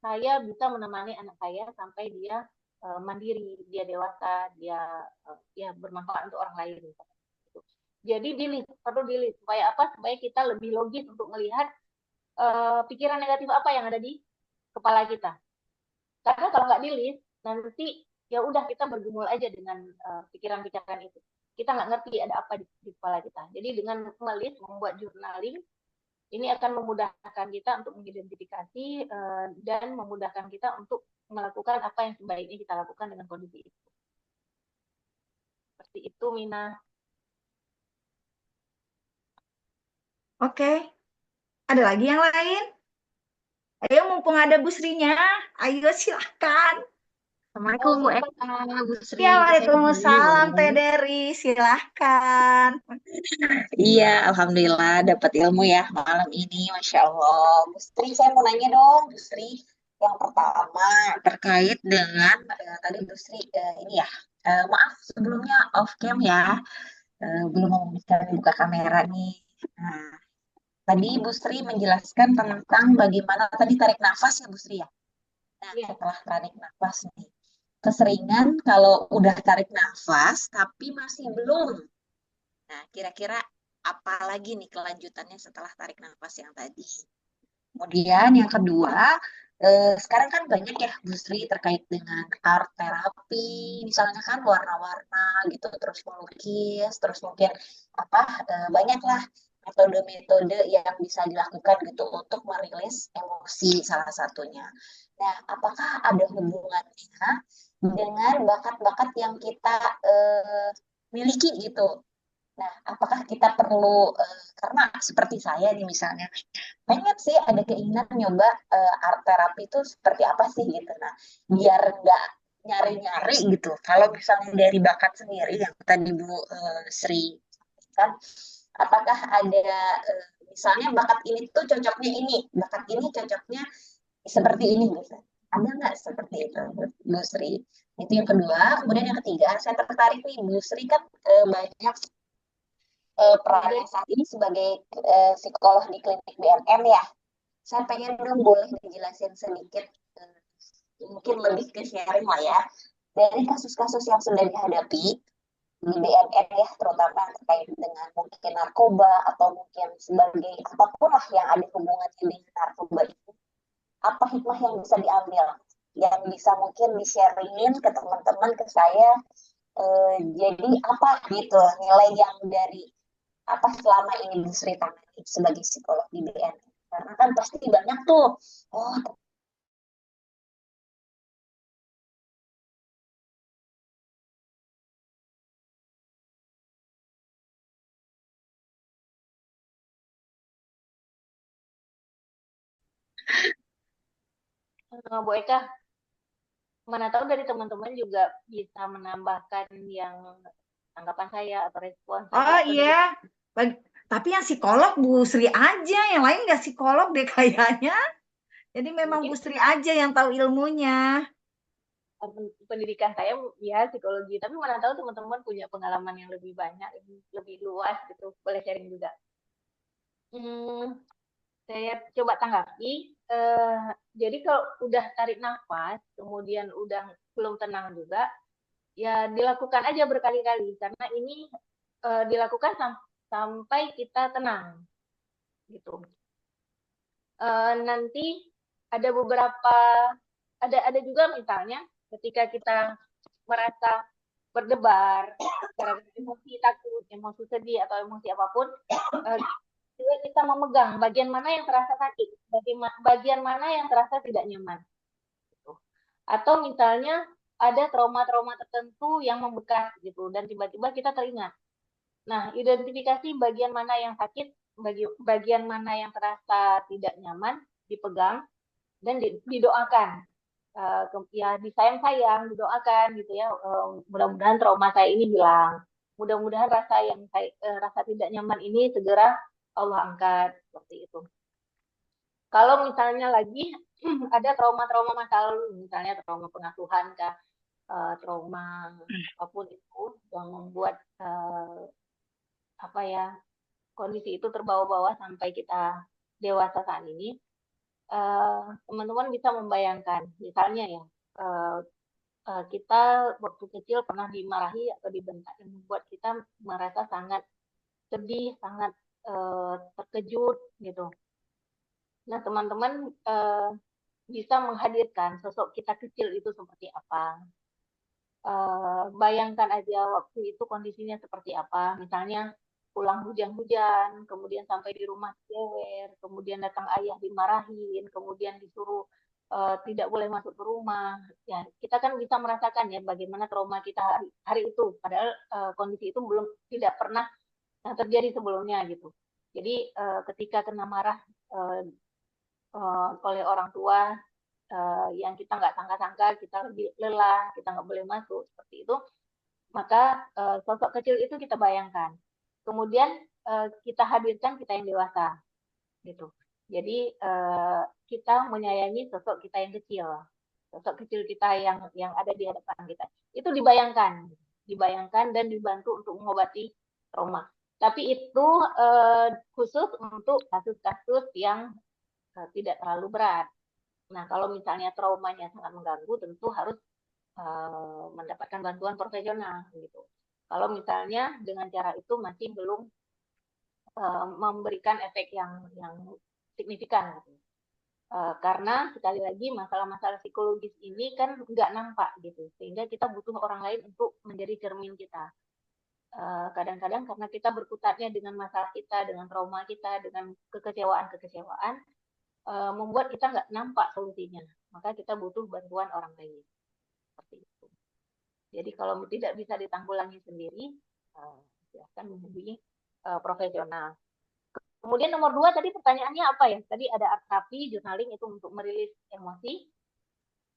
saya bisa menemani anak saya sampai dia mandiri, dia dewasa, dia bermanfaat untuk orang lain. Jadi perlu dilihat supaya apa? Supaya kita lebih logis untuk melihat pikiran negatif apa yang ada di kepala kita. Karena kalau nggak di-list, nanti ya udah kita bergumul aja dengan pikiran-pikiran itu. Kita nggak ngerti ada apa di kepala kita. Jadi dengan melis, membuat journaling, ini akan memudahkan kita untuk mengidentifikasi dan memudahkan kita untuk melakukan apa yang sebaiknya kita lakukan dengan kondisi itu. Seperti itu, Mina. Oke, ada lagi yang lain? Ayo, mumpung ada Bu Srinya, ayo silahkan. Assalamualaikum Bu Sempat Eka, Bu Sri. Ya, Saya dulu Waalaikumsalam Teh boleh. Dery, silahkan. Iya, Alhamdulillah dapat ilmu ya malam ini, Masya Allah. Bu Sri, saya mau nanya dong, Bu Sri. Yang pertama terkait dengan tadi Bu Sri ini ya, maaf sebelumnya off cam ya, belum bisa buka kamera nih. Nah, tadi Bu Sri menjelaskan tentang bagaimana tadi tarik nafas ya Bu Sri ya. Nah, ya. setelah tarik nafas nih, keseringan kalau udah tarik nafas tapi masih belum. Nah, kira-kira apa lagi nih kelanjutannya setelah tarik nafas yang tadi? Kemudian yang kedua, sekarang kan banyak ya Bu Sri terkait dengan art terapi, misalnya kan warna-warna gitu, terus melukis, terus mungkin apa banyaklah metode-metode yang bisa dilakukan gitu untuk merilis emosi salah satunya. Nah, apakah ada hubungannya dengan bakat-bakat yang kita miliki gitu? Nah, apakah kita perlu, karena seperti saya nih misalnya, pengen sih ada keinginan nyoba art terapi itu seperti apa sih gitu. Nah, biar nggak nyari-nyari gitu. Kalau misalnya dari bakat sendiri yang tadi Bu Sri kan, apakah ada Misalnya bakat ini tuh cocoknya ini, bakat ini cocoknya seperti ini gitu. Ada nggak seperti itu, Bu Sri? Itu yang kedua. Kemudian yang ketiga, saya tertarik nih, Bu Sri kan banyak perannya saat ini sebagai psikolog di klinik BNN ya. Saya pengen dong boleh dijelasin sedikit, eh, mungkin lebih ke sharing lah ya, dari kasus-kasus yang sudah dihadapi di BNN ya, terutama terkait dengan mungkin narkoba atau mungkin sebagai apapun lah yang ada hubungannya dengan narkoba itu. Apa hikmah yang bisa diambil, yang bisa mungkin di-sharingin ke teman-teman, ke saya, jadi apa gitu nilai yang dari apa selama ini Bu Sri tangani sebagai psikolog di BNN, karena kan pasti banyak tuh, oh Bu Eka, mana tahu dari teman-teman juga bisa menambahkan yang tanggapan saya atau respon saya Oh atau dari iya, tapi yang psikolog Bu Sri aja, yang lain nggak psikolog deh kayaknya. Jadi memang Bu mungkin Sri aja yang tahu ilmunya. pendidikan saya ya psikologi, tapi mana tahu teman-teman punya pengalaman yang lebih banyak, lebih luas gitu, boleh sharing juga. Hmm, saya coba tanggapi. Jadi kalau udah tarik nafas, kemudian udah belum tenang juga, ya dilakukan aja berkali-kali karena ini dilakukan sampai kita tenang gitu. Nanti ada beberapa ada juga misalnya ketika kita merasa berdebar karena emosi takut, emosi sedih atau emosi apapun, juga kita memegang bagian mana yang terasa sakit, bagian mana yang terasa tidak nyaman. Gitu. Atau misalnya ada trauma-trauma tertentu yang membekas gitu dan tiba-tiba kita teringat. Nah, identifikasi bagian mana yang sakit, bagian mana yang terasa tidak nyaman, dipegang dan didoakan. Ya disayang-sayang, didoakan gitu ya. Mudah-mudahan trauma saya ini hilang. Mudah-mudahan rasa tidak nyaman ini segera Allah angkat seperti itu. Kalau misalnya lagi ada trauma-trauma masa lalu, misalnya trauma pengasuhan kah, trauma apapun itu yang membuat apa ya kondisi itu terbawa-bawa sampai kita dewasa saat ini, teman-teman bisa membayangkan, misalnya ya, uh, kita waktu kecil pernah dimarahi atau dibentak yang membuat kita merasa sangat sedih, sangat terkejut gitu. Nah, teman-teman bisa menghadirkan sosok kita kecil itu seperti apa. Bayangkan aja waktu itu kondisinya seperti apa. Misalnya pulang hujan-hujan, kemudian sampai di rumah jewer, kemudian datang ayah dimarahin, kemudian disuruh tidak boleh masuk ke rumah. Ya, kita kan bisa merasakan ya bagaimana trauma kita hari itu. Padahal kondisi itu belum tidak pernah terjadi sebelumnya gitu. Jadi ketika kena marah uh, oleh orang tua yang kita nggak sangka-sangka, kita lebih lelah, kita nggak boleh masuk seperti itu, maka sosok kecil itu kita bayangkan. Kemudian kita hadirkan kita yang dewasa, gitu. Jadi kita menyayangi sosok kita yang kecil, sosok kecil kita yang ada di hadapan kita. Itu dibayangkan dan dibantu untuk mengobati trauma. Tapi itu khusus untuk kasus-kasus yang tidak terlalu berat. Nah, kalau misalnya traumanya sangat mengganggu, tentu harus mendapatkan bantuan profesional gitu. Kalau misalnya dengan cara itu masih belum memberikan efek yang signifikan gitu. Karena sekali lagi masalah-masalah psikologis ini kan nggak nampak gitu, sehingga kita butuh orang lain untuk menjadi cermin kita. Kadang-kadang karena kita berkutatnya dengan masalah kita, dengan trauma kita, dengan kekecewaan-kekecewaan, membuat kita nggak nampak solusinya. Maka kita butuh bantuan orang lain. Seperti itu. Jadi kalau tidak bisa ditanggulangi sendiri, silahkan menghubungi profesional. Kemudian nomor 2 tadi pertanyaannya apa ya? Tadi ada art terapi, journaling itu untuk merilis emosi.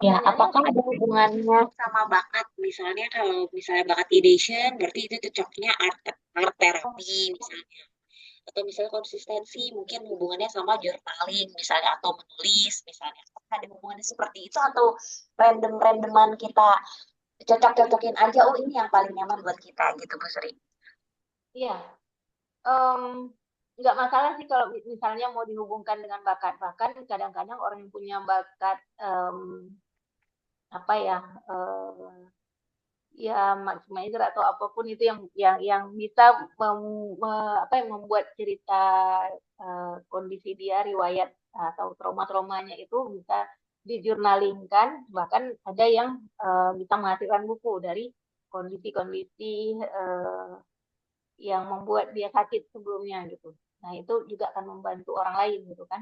ya, apakah ada hubungannya sama bakat? Misalnya kalau misalnya bakat ideation, berarti itu cocoknya art terapi misalnya. Atau misalnya konsistensi mungkin hubungannya sama journaling misalnya atau menulis misalnya. Apakah ada hubungannya seperti itu atau random-randoman kita cocok-cocokin aja, oh ini yang paling nyaman buat kita gitu Bu Sri. Iya, nggak masalah sih kalau misalnya mau dihubungkan dengan bakat. Bahkan kadang-kadang orang yang punya bakat apa ya, ya maximizer atau apapun itu yang bisa apa yang membuat cerita kondisi dia, riwayat atau trauma-traumanya itu bisa dijurnalingkan. Bahkan ada yang bisa menghasilkan buku dari kondisi-kondisi yang membuat dia sakit sebelumnya gitu. Nah, itu juga akan membantu orang lain gitu kan.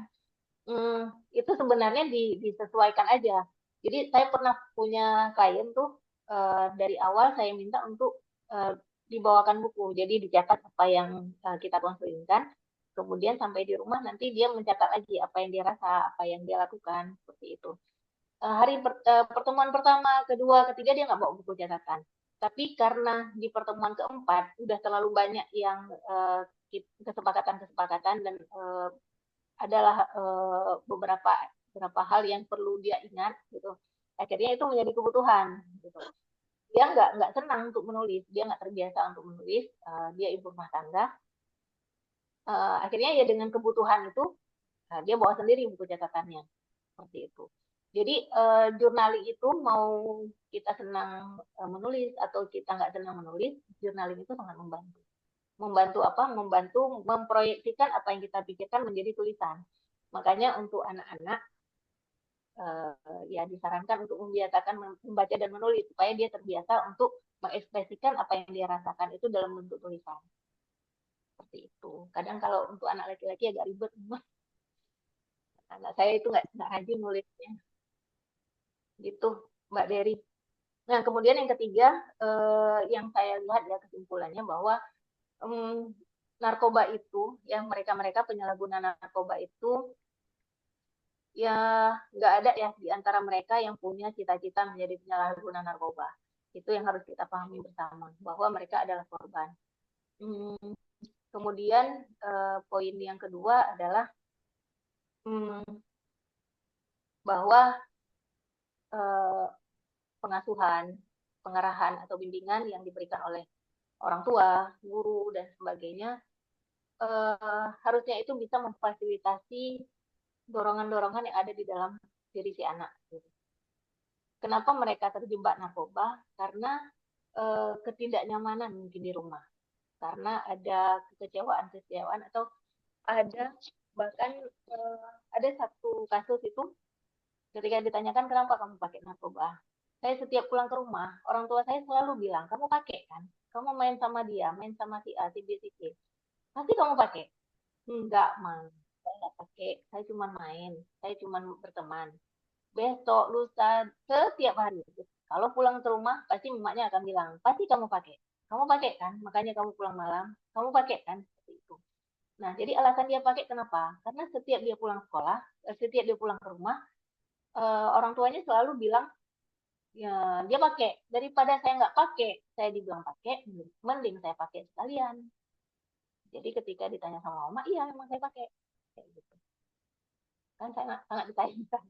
Itu sebenarnya disesuaikan aja. Jadi saya pernah punya klien tuh dari awal saya minta untuk dibawakan buku. Jadi dicatat apa yang kita konseling, kemudian sampai di rumah nanti dia mencatat lagi apa yang dia rasa, apa yang dia lakukan, seperti itu. Pertemuan pertama, kedua, ketiga dia nggak bawa buku catatan. Tapi karena di pertemuan keempat udah terlalu banyak yang kesepakatan-kesepakatan dan adalah beberapa hal yang perlu dia ingat gitu. Akhirnya itu menjadi kebutuhan gitu. Dia nggak senang untuk menulis, dia nggak terbiasa untuk menulis, dia ibu rumah tangga. Akhirnya ya dengan kebutuhan itu dia bawa sendiri buku catatannya seperti itu. Jadi journaling itu mau kita senang menulis atau kita nggak senang menulis, journaling itu sangat membantu. Membantu apa? Membantu memproyeksikan apa yang kita pikirkan menjadi tulisan. Makanya untuk anak-anak ya disarankan untuk membiasakan membaca dan menulis supaya dia terbiasa untuk mengekspresikan apa yang dia rasakan itu dalam bentuk tulisan. Seperti itu. Kadang kalau untuk anak laki-laki agak ribet, anak saya itu nggak rajin nulisnya. Gitu, Mbak Dery. Nah, kemudian yang ketiga, yang saya lihat ya kesimpulannya bahwa narkoba itu, ya mereka-mereka penyalahguna narkoba itu, ya nggak ada ya di antara mereka yang punya cita-cita menjadi penyalahguna narkoba. Itu yang harus kita pahami bersama, bahwa mereka adalah korban. Kemudian poin yang kedua adalah bahwa pengasuhan, pengarahan atau bimbingan yang diberikan oleh orang tua, guru, dan sebagainya, harusnya itu bisa memfasilitasi dorongan-dorongan yang ada di dalam diri si anak. Kenapa mereka terjebak narkoba? Karena ketidaknyamanan mungkin di rumah. Karena ada kekecewaan atau ada bahkan ada satu kasus itu ketika ditanyakan kenapa kamu pakai narkoba. Saya setiap pulang ke rumah, orang tua saya selalu bilang, kamu pakai kan? Kamu main sama dia, main sama si A, si B, si C. Pasti kamu pakai. Enggak, Mang. Saya enggak pakai. Saya cuma main. Saya cuma berteman. Besok, lusa, setiap hari. Kalau pulang ke rumah, pasti emaknya akan bilang, pasti kamu pakai. Kamu pakai kan? Makanya kamu pulang malam. Kamu pakai kan? Seperti itu. Nah, jadi alasan dia pakai kenapa? Karena setiap dia pulang sekolah, setiap dia pulang ke rumah, orang tuanya selalu bilang, ya dia pakai. Daripada saya nggak pakai, saya dibilang pakai, mending saya pakai sekalian. Jadi ketika ditanya sama mama, iya memang saya pakai. Kayak gitu. Kan sangat disayangkan.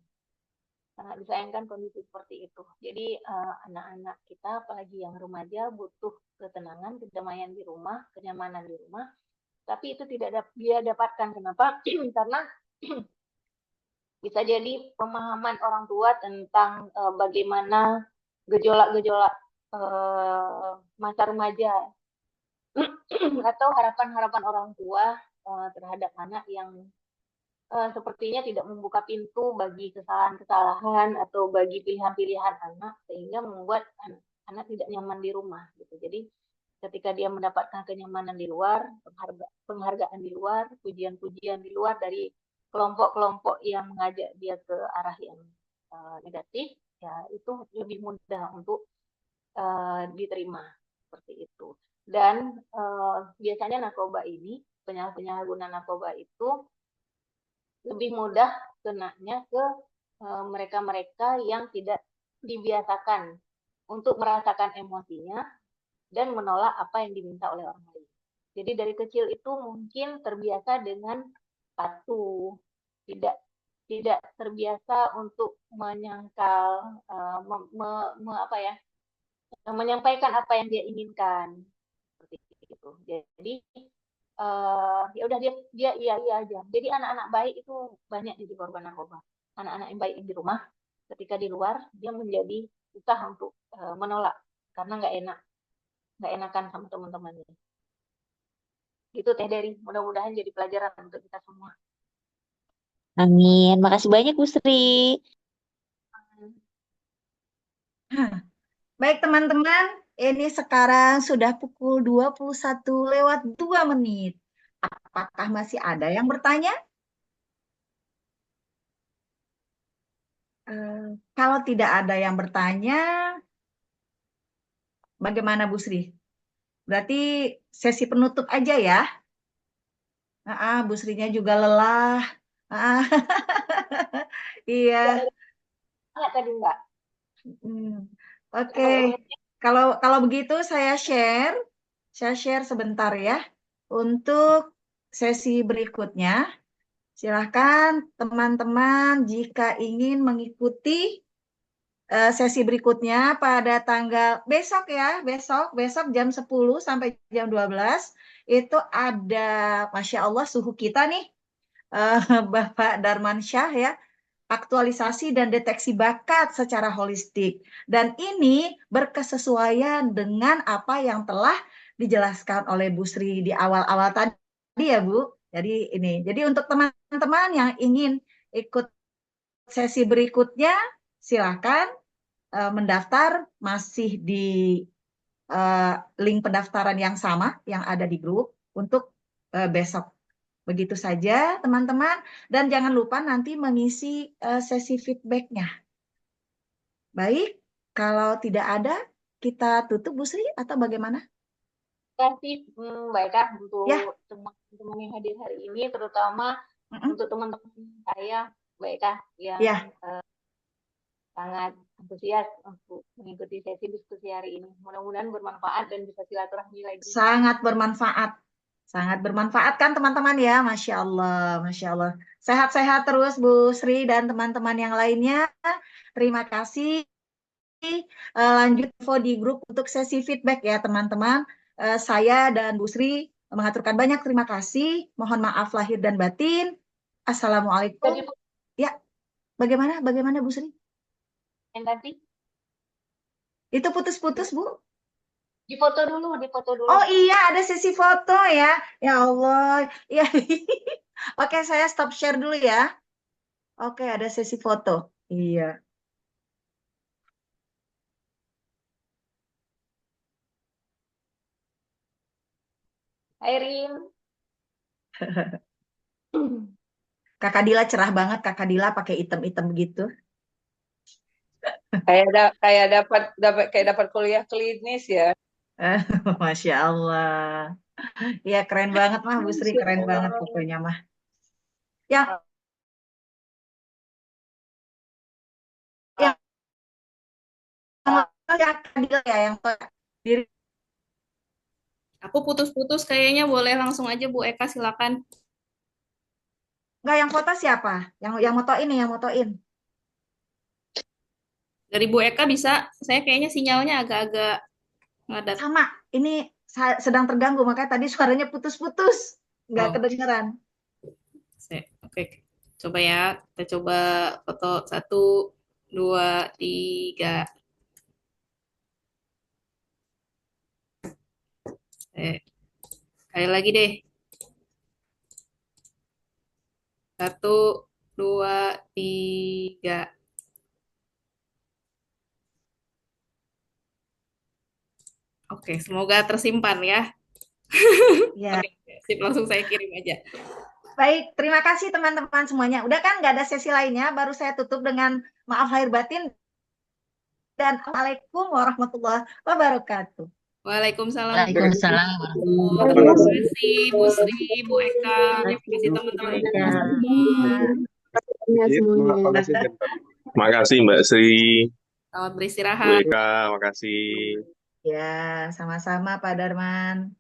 Sangat disayangkan kondisi seperti itu. Jadi anak-anak kita, apalagi yang remaja, butuh ketenangan, kedamaian di rumah, kenyamanan di rumah. Tapi itu tidak dia dapatkan. Kenapa? Karena bisa jadi pemahaman orang tua tentang bagaimana gejolak-gejolak masa remaja atau harapan-harapan orang tua terhadap anak yang sepertinya tidak membuka pintu bagi kesalahan-kesalahan atau bagi pilihan-pilihan anak sehingga membuat anak tidak nyaman di rumah gitu. Jadi ketika dia mendapatkan kenyamanan di luar, penghargaan di luar, pujian-pujian di luar dari kelompok-kelompok yang mengajak dia ke arah yang negatif, ya itu lebih mudah untuk diterima seperti itu. Dan biasanya narkoba ini, penyalahguna narkoba itu lebih mudah kenanya ke mereka-mereka yang tidak dibiasakan untuk merasakan emosinya dan menolak apa yang diminta oleh orang lain. Jadi dari kecil itu mungkin terbiasa dengan patuh, tidak tidak terbiasa untuk menyangkal, apa ya, menyampaikan apa yang dia inginkan seperti itu. Jadi ya udah dia dia iya iya aja. Jadi anak-anak baik itu banyak jadi korban narkoba. Anak-anak yang baik di rumah, ketika di luar dia menjadi susah untuk menolak karena nggak enakan sama teman-temannya. Gitu Teh Dery. Mudah-mudahan jadi pelajaran untuk kita semua. Amin. Makasih banyak Bu Sri. Baik teman-teman, ini sekarang sudah pukul 21:02. Apakah masih ada yang bertanya? Kalau tidak ada yang bertanya, bagaimana Bu Sri? Berarti sesi penutup aja ya. Bu Srinya juga lelah. Ah, iya. Nggak tadi Mbak? Oke. Kalau begitu saya share sebentar ya untuk sesi berikutnya. Silahkan teman-teman jika ingin mengikuti sesi berikutnya pada tanggal besok ya, besok jam 10 sampai jam 12 itu ada, Masya Allah suhu kita nih, Bapak Darmansyah ya, aktualisasi dan deteksi bakat secara holistik. Dan ini berkesesuaian dengan apa yang telah dijelaskan oleh Bu Sri di awal-awal tadi ya Bu. Jadi untuk teman-teman yang ingin ikut sesi berikutnya, silakan mendaftar masih di link pendaftaran yang sama yang ada di grup untuk besok. Begitu saja teman-teman, dan jangan lupa nanti mengisi sesi feedback-nya. Baik, kalau tidak ada kita tutup Bu Sri atau bagaimana? Terima kasih Mbak Eka untuk Ya. teman-teman yang hadir hari ini, terutama untuk teman-teman saya Mbak Eka yang Ya. Sangat antusias untuk mengikuti sesi diskusi hari ini. Mudah-mudahan bermanfaat dan bisa silaturahmi lagi. Sangat bermanfaat. Sangat bermanfaat kan teman-teman ya, Masya Allah, Masya Allah. Sehat-sehat terus Bu Sri dan teman-teman yang lainnya. Terima kasih. Lanjut info di grup untuk sesi feedback ya teman-teman. Saya dan Bu Sri mengaturkan banyak terima kasih. Mohon maaf lahir dan batin. Assalamualaikum. Ya, bagaimana Bu Sri? Yang tadi? Itu putus-putus Bu. Difoto dulu. Oh iya, ada sesi foto ya. Ya Allah. Ya. Oke, saya stop share dulu ya. Oke, ada sesi foto. Iya. Airin. Kakak Dila cerah banget, Kakak Dila pakai item-item gitu. Kayak dapat kuliah klinis ya. Masya Allah. Iya keren banget mah Bu Sri, keren Masya banget Allah. pokoknya mah. Yang Kakak Dila ya yang diri. Aku putus-putus kayaknya, boleh langsung aja Bu Eka, silakan. Enggak, yang foto siapa? Yang motoin nih, yang motoin. Dari Bu Eka bisa, saya kayaknya sinyalnya agak-agak ngadat. Sama, ini sedang terganggu makanya tadi suaranya putus-putus, nggak Oh. kedengeran. Oke, coba ya, kita coba foto 1, 2, 3. Sekali lagi deh. 1, 2, 3. Oke, semoga tersimpan ya. Ya. Oke, sip, langsung saya kirim aja. Baik, terima kasih teman-teman semuanya. Udah kan nggak ada sesi lainnya, baru saya tutup dengan maaf lahir batin dan Assalamualaikum warahmatullahi wabarakatuh. Waalaikumsalam. Waalaikumsalam. Terima kasih Bu Sri, Bu Eka, terima kasih teman-teman semua. Terima kasih. Terima kasih Mbak Sri, Selamat Bu beristirahat. Eka, makasih. Ya, sama-sama Pak Darman.